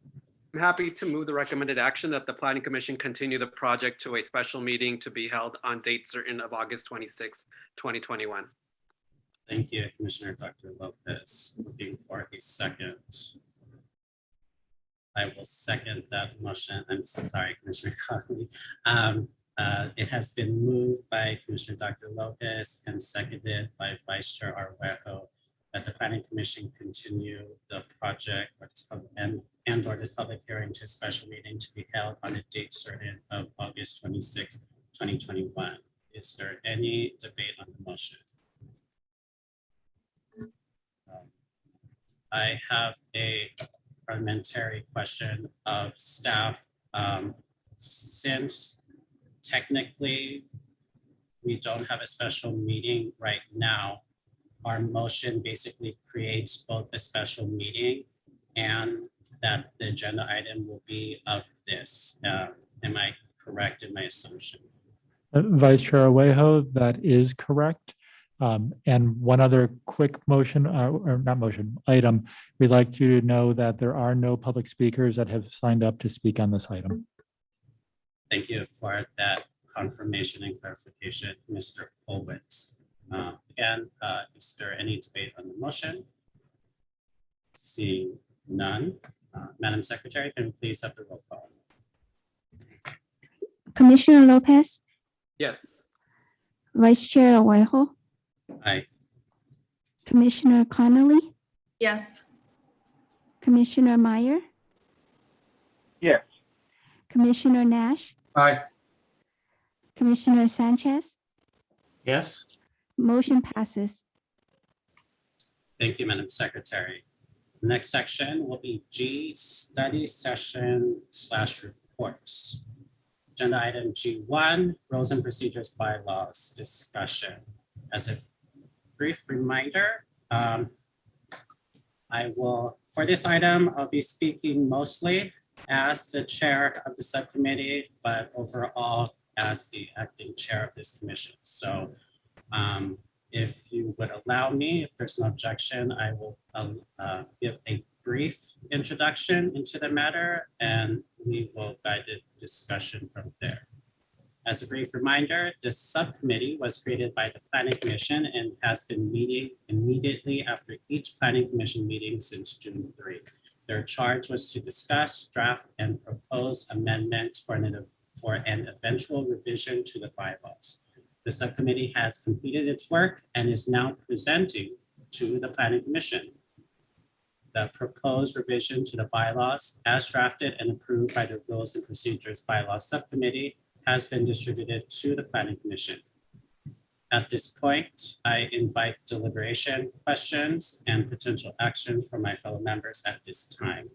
I'm happy to move the recommended action that the Planning Commission continue the project to a special meeting to be held on date certain of August 26, 2021. Thank you, Commissioner Dr. Lopez. Looking for a second. I will second that motion. I'm sorry, Commissioner Conley. It has been moved by Commissioner Dr. Lopez and seconded by Vice Chair Arvejo that the Planning Commission continue the project or this public hearing to a special meeting to be held on a date certain of August 26, 2021. Is there any debate on the motion? I have a parliamentary question of staff. Since technically we don't have a special meeting right now, our motion basically creates both a special meeting and that the agenda item will be of this. Am I correct in my assumption? Vice Chair Arvejo, that is correct. And one other quick motion, or not motion, item, we'd like you to know that there are no public speakers that have signed up to speak on this item. Thank you for that confirmation and clarification, Mr. Colwitz. Again, is there any debate on the motion? Seeing none. Madam Secretary, can we please have the roll call? Commissioner Lopez, Yes. Vice Chair Arvejo, Aye. Commissioner Connolly, Yes. Commissioner Meyer, Yes. Commissioner Nash, Aye. Commissioner Sanchez, Yes, motion passes. Thank you, Madam Secretary. The next section will be G, study session / reports. Agenda item G1, rules and procedures bylaws discussion. As a brief reminder, for this item, I'll be speaking mostly as the chair of the subcommittee, but overall as the acting chair of this commission. So if you would allow me, if there's no objection, I will give a brief introduction into the matter and we will guide the discussion from there. As a brief reminder, this subcommittee was created by the Planning Commission and has been meeting immediately after each Planning Commission meeting since June 3. Their charge was to discuss, draft, and propose amendments for an eventual revision to the bylaws. The subcommittee has completed its work and is now presenting to the Planning Commission the proposed revision to the bylaws as drafted and approved by the Rules and Procedures Bylaws Subcommittee has been distributed to the Planning Commission. At this point, I invite deliberation, questions, and potential action from my fellow members at this time.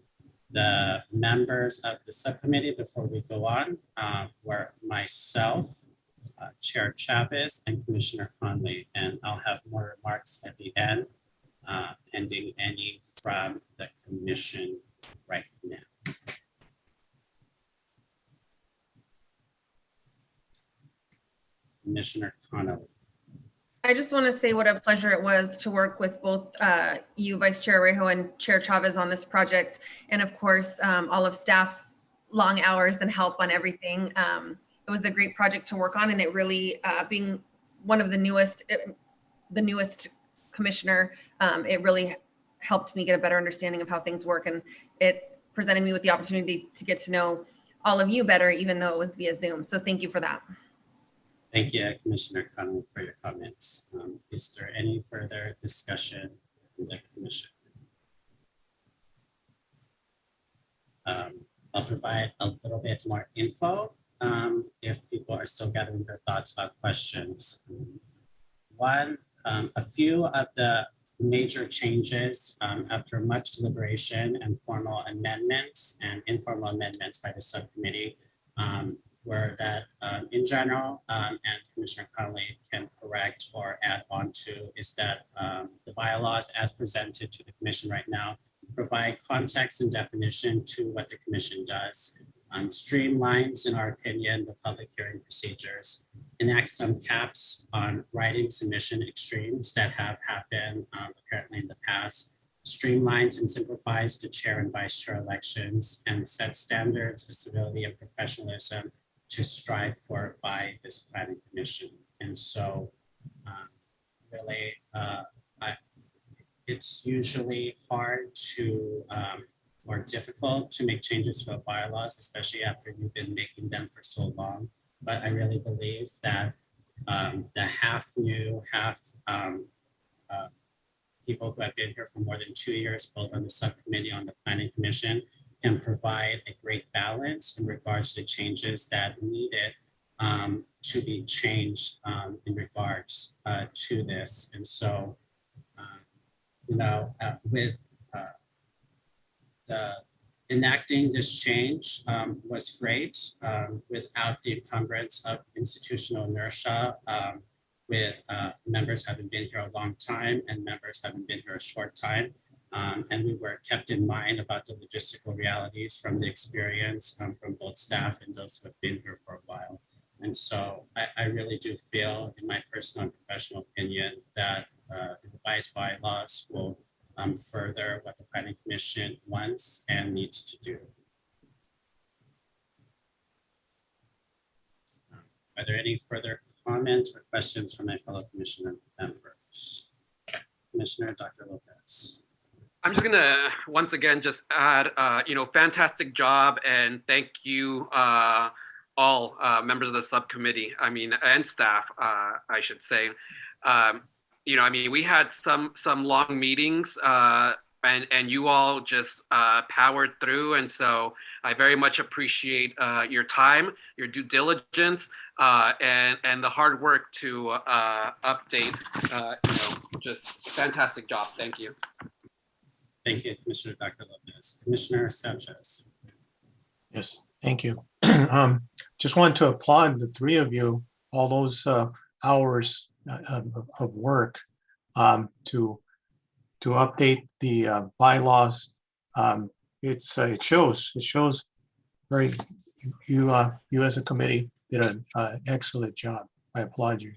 The members of the subcommittee, before we go on, were myself, Chair Chavez, and Commissioner Conley, and I'll have more remarks at the end, pending any from the commission right now. Commissioner Connolly. I just want to say what a pleasure it was to work with both you, Vice Chair Arvejo, and Chair Chavez on this project. And of course, all of staff's long hours and help on everything. was a great project to work on, and it really, being one of the newest commissioner, it really helped me get a better understanding of how things work, and it presented me with the opportunity to get to know all of you better, even though it was via Zoom. So thank you for that. Thank you, Commissioner Connolly, for your comments. Is there any further discussion in the commission? I'll provide a little bit more info if people are still gathering their thoughts about questions. A few of the major changes after much deliberation and formal amendments and informal amendments by the subcommittee were that in general, and Commissioner Connolly can correct or add on to, is that the bylaws as presented to the commission right now provide context and definition to what the commission does, streamlines, in our opinion, the public hearing procedures, enact some caps on writing submission extremes that have happened apparently in the past, streamlines and simplifies the chair and vice chair elections, and sets standards of civility and professionalism to strive for by this planning commission. And so really, it's usually hard to or difficult to make changes to a bylaws, especially after you've been making them for so long. But I really believe that the half new, half people who have been here for more than 2 years, both on the subcommittee on the planning commission, can provide a great balance in regards to changes that needed to be changed in regards to this. And so, with the enacting this change was great without the encumbrance of institutional inertia, with members having been here a long time and members having been here a short time. And we were kept in mind about the logistical realities from the experience from both staff and those who have been here for a while. And so I really do feel, in my personal and professional opinion, that the revised bylaws will further what the planning commission wants and needs to do. Are there any further comments or questions from my fellow commissioner members? Commissioner Dr. Lopez. I'm just gonna once again just add, fantastic job, and thank you all members of the subcommittee. I mean, and staff, I should say. We had some long meetings, and you all just powered through, and so I very much appreciate your time, your due diligence, and the hard work to update. Just fantastic job. Thank you. Thank you, Commissioner Dr. Lopez. Commissioner Sanchez. Yes, thank you. Just want to applaud the three of you, all those hours of work to update the bylaws. It shows very, you as a committee did an excellent job. I applaud you.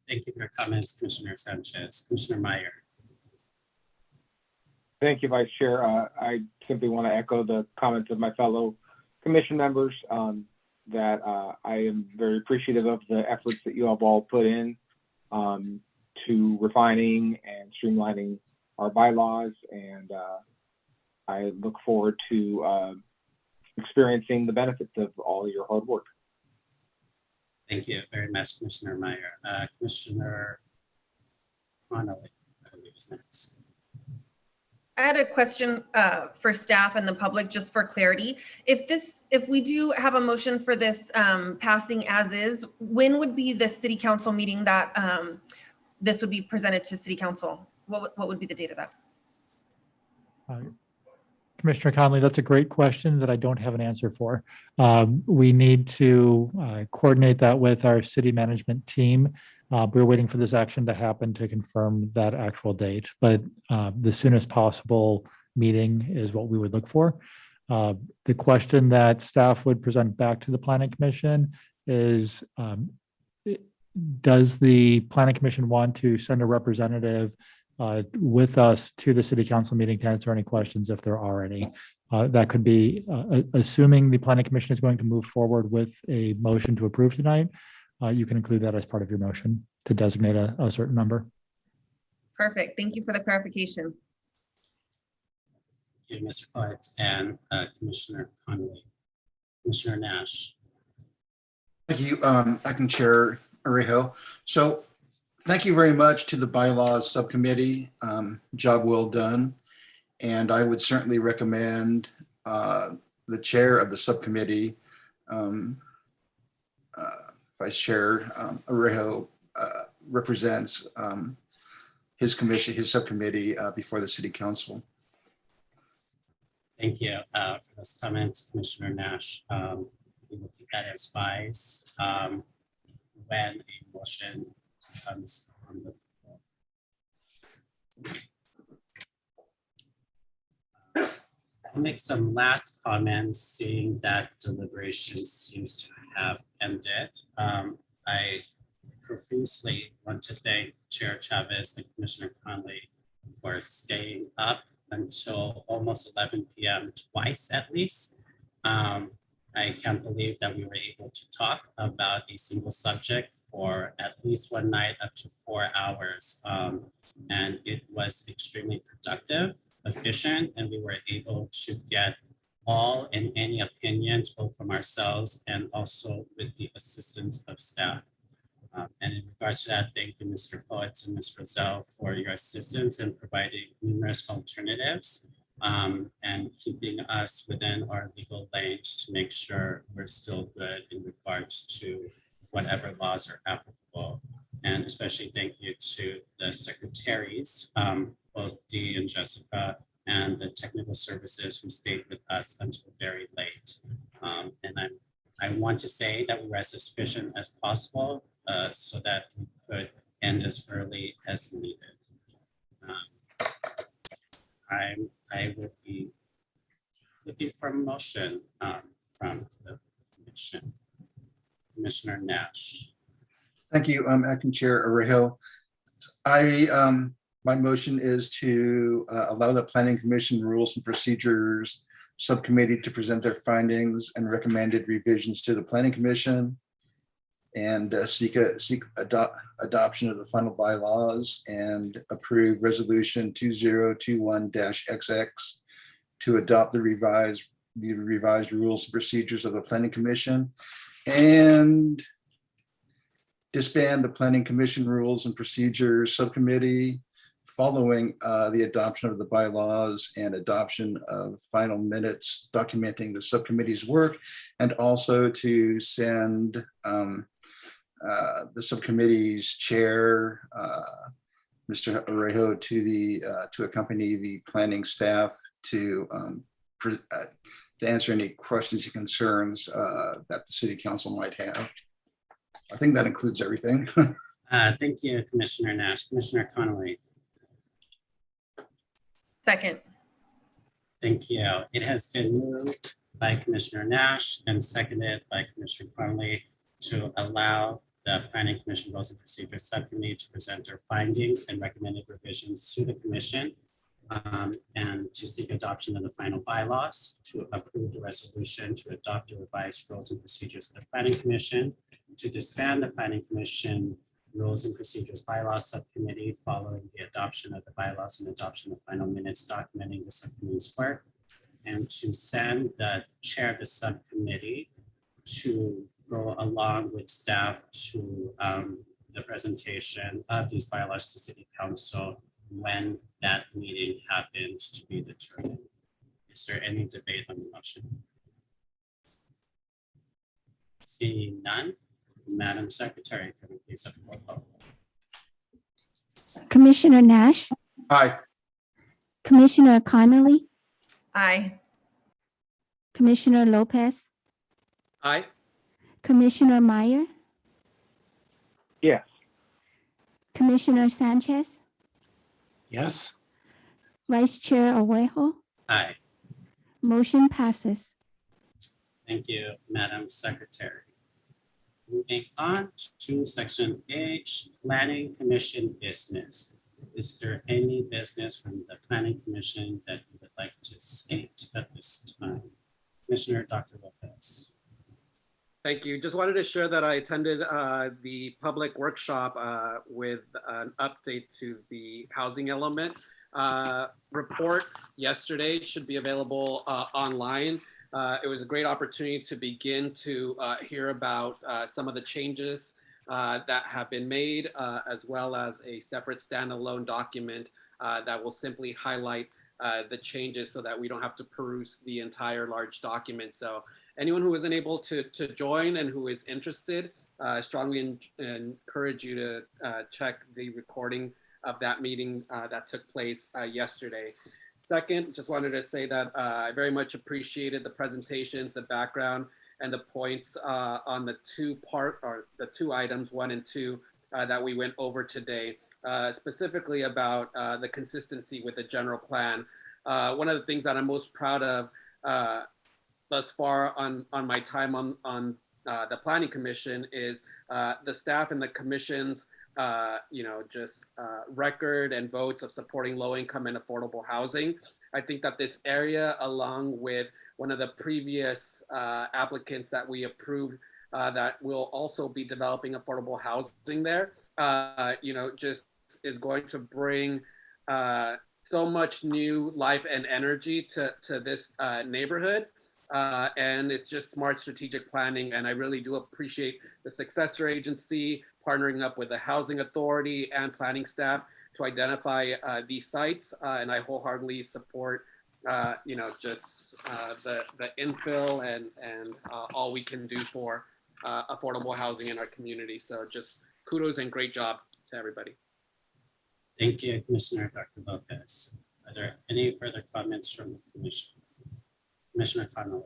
Thank you for your comments, Commissioner Sanchez. Commissioner Meyer. Thank you, Vice Chair. I simply want to echo the comments of my fellow commission members that I am very appreciative of the efforts that you have all put in to refining and streamlining our bylaws. And I look forward to experiencing the benefits of all your hard work. Thank you very much, Commissioner Meyer. Commissioner Connolly, I believe is next. I had a question for staff and the public, just for clarity. If we do have a motion for this passing as is, when would be the city council meeting that this would be presented to city council? What would be the date of that? Commissioner Conley, that's a great question that I don't have an answer for. We need to coordinate that with our city management team. We're waiting for this action to happen to confirm that actual date, but the soonest possible meeting is what we would look for. The question that staff would present back to the Planning Commission is, does the Planning Commission want to send a representative with us to the city council meeting to answer any questions if there are any? That could be, assuming the planning commission is going to move forward with a motion to approve tonight, you can include that as part of your motion to designate a certain number. Perfect. Thank you for the clarification. Thank you, Mr. Foot and Commissioner Conley. Commissioner Nash. Thank you, Acting Chair Arejo. So thank you very much to the Bylaws Subcommittee. Job well done. And I would certainly recommend the chair of the subcommittee, Vice Chair Arejo, represents his commission, his subcommittee before the City Council. Thank you for those comments, Commissioner Nash. We will keep that as vice when a motion comes on the floor. I'll make some last comments, seeing that deliberation seems to have ended. I profusely want to thank Chair Chavez and Commissioner Conley for staying up until almost 11 p.m. twice at least. I can't believe that we were able to talk about a single subject for at least one night up to 4 hours. And it was extremely productive, efficient, and we were able to get all and any opinions, both from ourselves and also with the assistance of staff. And in regards to that, thank you, Mr. Poets and Ms. Roselle, for your assistance in providing numerous alternatives and keeping us within our legal range to make sure we're still good in regards to whatever laws are applicable. And especially thank you to the secretaries, both Dee and Jessica, and the technical services who stayed with us until very late. And I want to say that we were as efficient as possible so that we could end as early as needed. I would be looking for a motion from the commission. Commissioner Nash. Thank you, Acting Chair Arejo. My motion is to allow the Planning Commission Rules and Procedures Subcommittee to present their findings and recommended revisions to the Planning Commission and seek adoption of the final bylaws and approve Resolution 2021-XX to adopt the revised rules and procedures of the Planning Commission and disband the Planning Commission Rules and Procedures Subcommittee following the adoption of the bylaws and adoption of final minutes documenting the subcommittee's work, and also to send the subcommittee's chair, Mr. Arejo, to accompany the planning staff to answer any questions and concerns that the City Council might have. I think that includes everything. Thank you, Commissioner Nash. Commissioner Connolly. Second. Thank you. It has been moved by Commissioner Nash and seconded by Commissioner Connolly to allow the Planning Commission Rules and Procedures Subcommittee to present their findings and recommended revisions to the Commission and to seek adoption of the final bylaws, to approve the resolution to adopt the revised rules and procedures of the Planning Commission, to disband the Planning Commission Rules and Procedures Bylaws Subcommittee following the adoption of the bylaws and adoption of final minutes documenting the subcommittee's work, and to send the chair of the subcommittee to go along with staff to the presentation of these bylaws to City Council when that meeting happens to be determined. Is there any debate on the motion? Seeing none, Madam Secretary, can we please have a roll call? Commissioner Nash, Aye. Commissioner Connolly, Aye. Commissioner Lopez, Aye. Commissioner Meyer, Yes. Commissioner Sanchez, Yes. Vice Chair Owejo. Aye. Motion passes. Thank you, Madam Secretary. Moving on to Section H, Planning Commission business. Is there any business from the Planning Commission that you would like to state at this time? Commissioner Dr. Lopez. Thank you. Just wanted to share that I attended the public workshop with an update to the housing element report yesterday. It should be available online. It was a great opportunity to begin to hear about some of the changes that have been made, as well as a separate standalone document that will simply highlight the changes so that we don't have to peruse the entire large document. So anyone who isn't able to join and who is interested, I strongly encourage you to check the recording of that meeting that took place yesterday. Second, just wanted to say that I very much appreciated the presentations, the background, and the points on the two items, 1 and 2, that we went over today, specifically about the consistency with the general plan. One of the things that I'm most proud of thus far on my time on the Planning Commission is the staff and the commission's record and votes of supporting low income and affordable housing. I think that this area, along with one of the previous applicants that we approved that will also be developing affordable housing there, just is going to bring so much new life and energy to this neighborhood. And it's just smart strategic planning. And I really do appreciate the successor agency partnering up with the housing authority and planning staff to identify these sites. And I wholeheartedly support, the infill and all we can do for affordable housing in our community. So just kudos and great job to everybody. Thank you, Commissioner Dr. Lopez. Are there any further comments from the commission? Commissioner Connolly.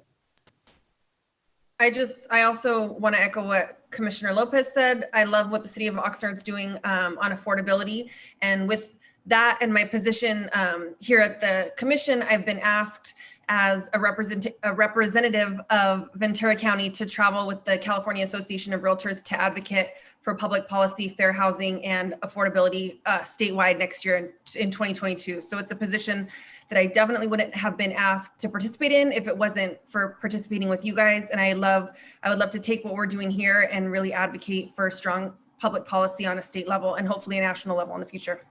I also want to echo what Commissioner Lopez said. I love what the city of Oxnard is doing on affordability. And with that and my position here at the commission, I've been asked as a representative of Ventura County to travel with the California Association of Realtors to advocate for public policy, fair housing, and affordability statewide next year in 2022. So it's a position that I definitely wouldn't have been asked to participate in if it wasn't for participating with you guys. And I would love to take what we're doing here and really advocate for strong public policy on a state level and hopefully a national level in the future.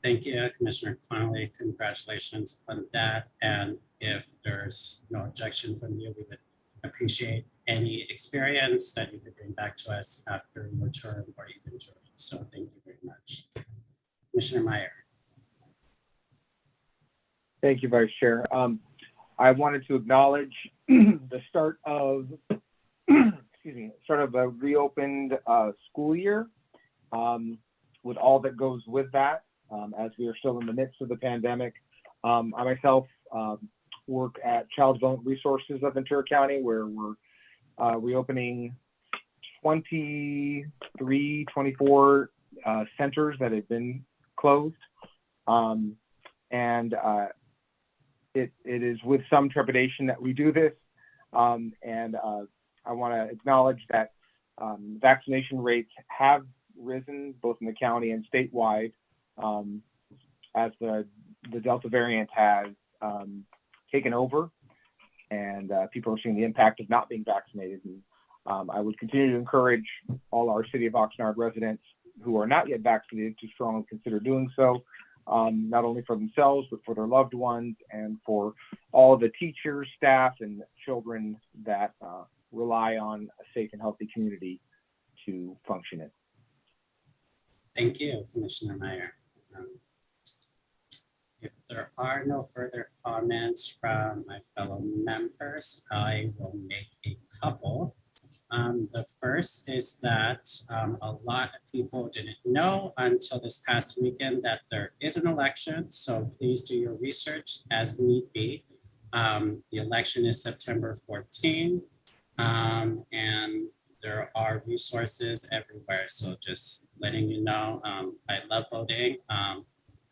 Thank you, Commissioner Connolly. Congratulations on that. And if there's no objection from you, we would appreciate any experience that you could bring back to us after your term or even during. So thank you very much. Commissioner Meyer. Thank you, Vice Chair. I wanted to acknowledge the start of, a reopened school year with all that goes with that, as we are still in the midst of the pandemic. I myself work at Child Development Resources of Ventura County, where we're reopening 24 centers that have been closed. It is with some trepidation that we do this. I want to acknowledge that vaccination rates have risen both in the county and statewide as the Delta variant has taken over, and people are seeing the impact of not being vaccinated. And I would continue to encourage all our City of Oxnard residents who are not yet vaccinated to strongly consider doing so, not only for themselves, but for their loved ones and for all the teachers, staff, and children that rely on a safe and healthy community to function in. Thank you, Commissioner Meyer. If there are no further comments from my fellow members, I will make a couple. The first is that a lot of people didn't know until this past weekend that there is an election. So please do your research as need be. The election is September 14, and there are resources everywhere. So just letting you know, I love voting.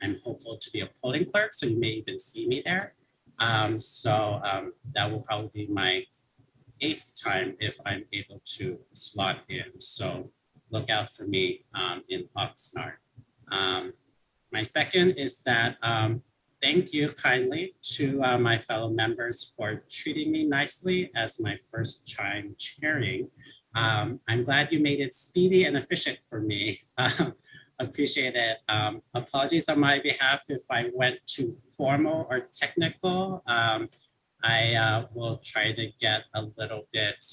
I'm hopeful to be a polling clerk, so you may even see me there. That will probably be my 8th time if I'm able to slot in. So look out for me in Oxnard. My second is that thank you kindly to my fellow members for treating me nicely as my first time chairing. I'm glad you made it speedy and efficient for me. Appreciate it. Apologies on my behalf if I went too formal or technical. I will try to get a little bit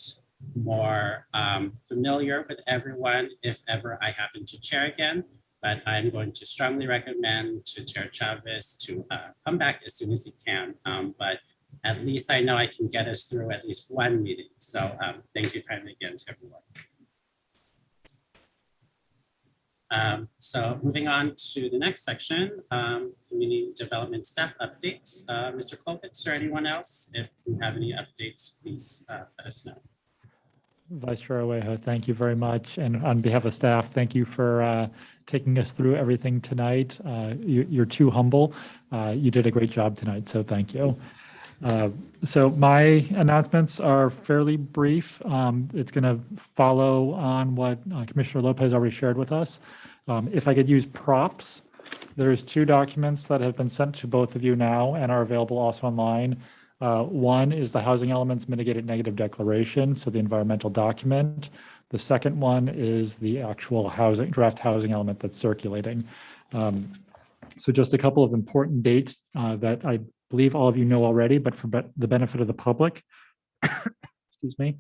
more familiar with everyone if ever I happen to chair again. But I'm going to strongly recommend to Chair Chavez to come back as soon as he can. But at least I know I can get us through at least one meeting. So thank you kindly again to everyone. So moving on to the next section, community development staff updates. Mr. Kolpitz or anyone else, if you have any updates, please let us know. Vice Chair Oweho, thank you very much. And on behalf of staff, thank you for taking us through everything tonight. You're too humble. You did a great job tonight, so thank you. So my announcements are fairly brief. It's going to follow on what Commissioner Lopez already shared with us. If I could use props, there's 2 documents that have been sent to both of you now and are available also online. One is the Housing Elements Mitigated Negative Declaration, so the environmental document. The second one is the actual draft housing element that's circulating. So just a couple of important dates that I believe all of you know already, but for the benefit of the public, excuse me,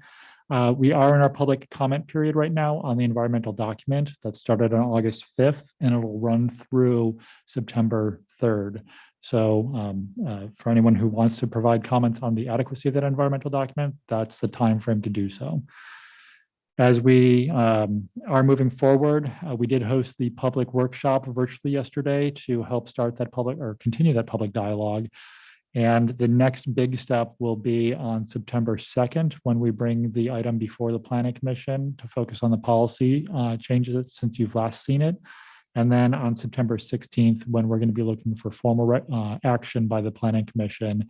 we are in our public comment period right now on the environmental document that started on August 5th, and it'll run through September 3rd. So for anyone who wants to provide comments on the adequacy of that environmental document, that's the time frame to do so. As we are moving forward, we did host the public workshop virtually yesterday to help start that public or continue that public dialogue. And the next big step will be on September 2nd, when we bring the item before the Planning Commission to focus on the policy changes since you've last seen it. And then on September 16th, when we're going to be looking for formal action by the Planning Commission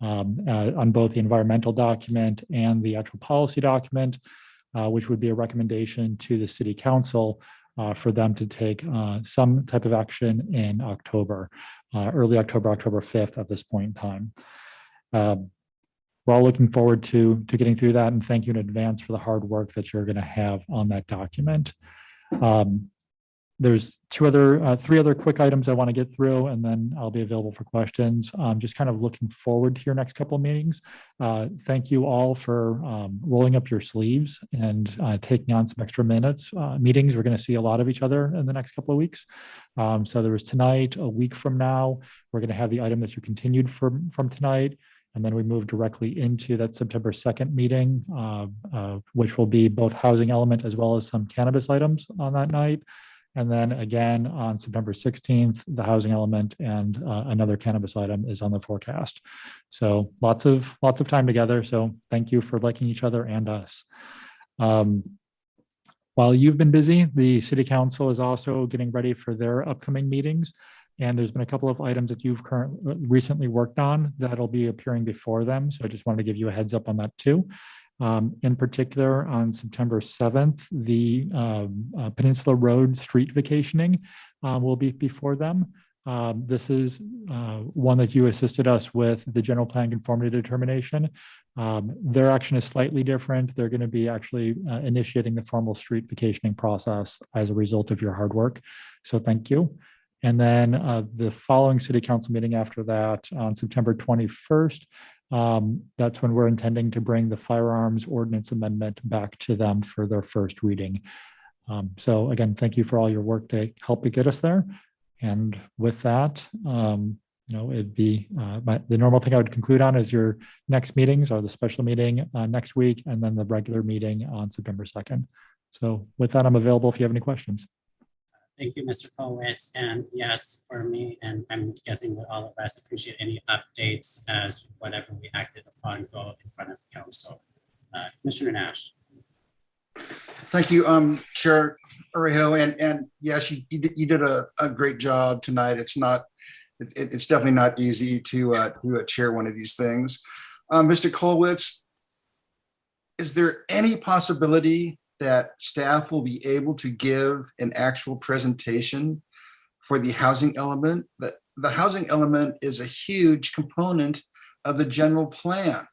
on both the environmental document and the actual policy document, which would be a recommendation to the City Council for them to take some type of action in October, early October, October 5th at this point in time. We're all looking forward to getting through that, and thank you in advance for the hard work that you're going to have on that document. There's three other quick items I want to get through, and then I'll be available for questions. Just kind of looking forward to your next couple of meetings. Thank you all for rolling up your sleeves and taking on some extra meetings. We're going to see a lot of each other in the next couple of weeks. So there was tonight, a week from now, we're going to have the item that you continued from tonight. And then we move directly into that September 2nd meeting, which will be both housing element as well as some cannabis items on that night. And then again, on September 16th, the housing element and another cannabis item is on the forecast. So lots of time together. So thank you for liking each other and us. While you've been busy, the City Council is also getting ready for their upcoming meetings. And there's been a couple of items that you've recently worked on that'll be appearing before them. So I just wanted to give you a heads up on that too. In particular, on September 7th, the Peninsula Road street vacationing will be before them. This is one that you assisted us with, the general plan conformity determination. Their action is slightly different. They're going to be actually initiating the formal street vacationing process as a result of your hard work. So thank you. And then the following City Council meeting after that, on September 21st, that's when we're intending to bring the firearms ordinance amendment back to them for their first reading. So again, thank you for all your work to help get us there. And with that, it'd be the normal thing I would conclude on is your next meetings are the special meeting next week, and then the regular meeting on September 2nd. So with that, I'm available if you have any questions. Thank you, Mr. Kolwitz. And yes, for me, and I'm guessing with all of us, appreciate any updates as whatever we acted upon go in front of the council. Commissioner Nash. Thank you, Chair Uriho. And yes, you did a great job tonight. It's definitely not easy to chair one of these things. Mr. Kolwitz, is there any possibility that staff will be able to give an actual presentation for the housing element the housing element is a huge component of the general plan.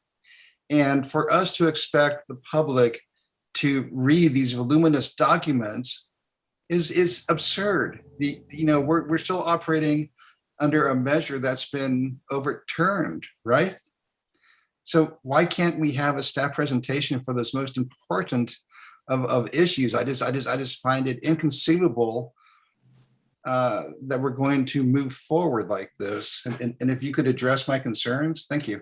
And for us to expect the public to read these voluminous documents is absurd. We're still operating under a measure that's been overturned, right? So why can't we have a staff presentation for this most important of issues? I just find it inconceivable that we're going to move forward like this. And if you could address my concerns, thank you.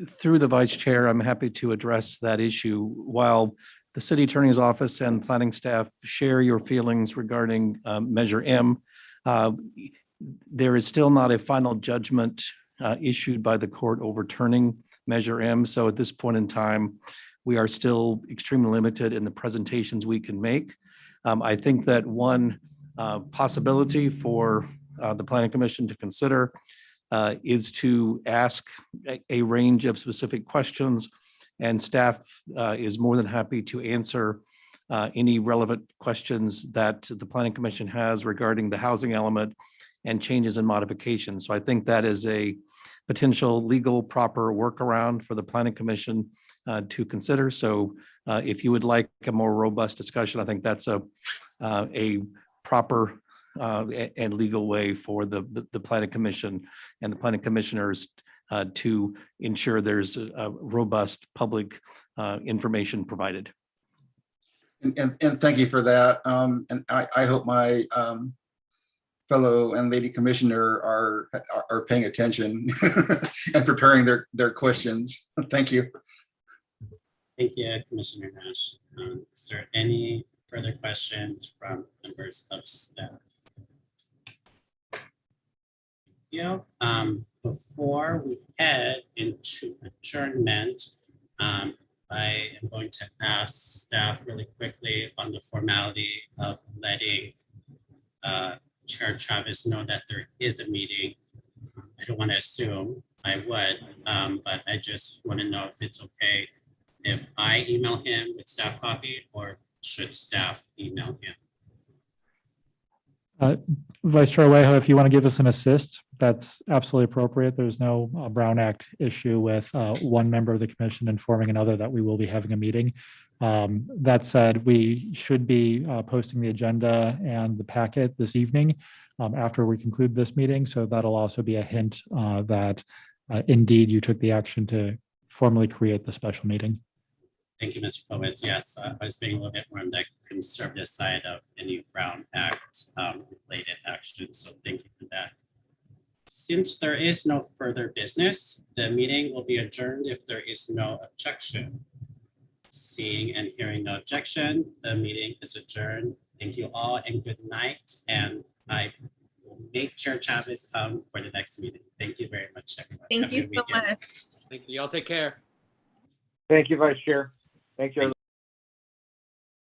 Through the vice chair, I'm happy to address that issue. While the city attorney's office and planning staff share your feelings regarding Measure M, there is still not a final judgment issued by the court overturning Measure M. So at this point in time, we are still extremely limited in the presentations we can make. I think that one possibility for the Planning Commission to consider is to ask a range of specific questions, and staff is more than happy to answer any relevant questions that the Planning Commission has regarding the housing element and changes and modifications. So I think that is a potential legal proper workaround for the Planning Commission to consider. So if you would like a more robust discussion, I think that's a proper and legal way for the Planning Commission and the Planning Commissioners to ensure there's a robust public information provided. And thank you for that. And I hope my fellow and lady commissioner are paying attention and preparing their questions. Thank you. Thank you, Commissioner Nash. Is there any further questions from members of staff? Before we head into adjournment, I am going to ask staff really quickly on the formality of letting Chair Travis know that there is a meeting. I don't want to assume I would, but I just want to know if it's okay if I email him with staff copy, or should staff email him? Vice Chair Alejo, if you want to give us an assist, that's absolutely appropriate. There's no Brown Act issue with one member of the commission informing another that we will be having a meeting. That said, we should be posting the agenda and the packet this evening after we conclude this meeting. So that'll also be a hint that indeed you took the action to formally create the special meeting. Thank you, Mr. Powitz. Yes, I was being a little bit more on the conservative side of any Brown Act related action. So thank you for that. Since there is no further business, the meeting will be adjourned if there is no objection. Seeing and hearing no objection, the meeting is adjourned. Thank you all and good night. And I will make Chair Chavez come for the next meeting. Thank you very much, everyone. Thank Have a you good so weekend. much. Thank you. Y'all take care. Thank you, Vice Chair. Thank you.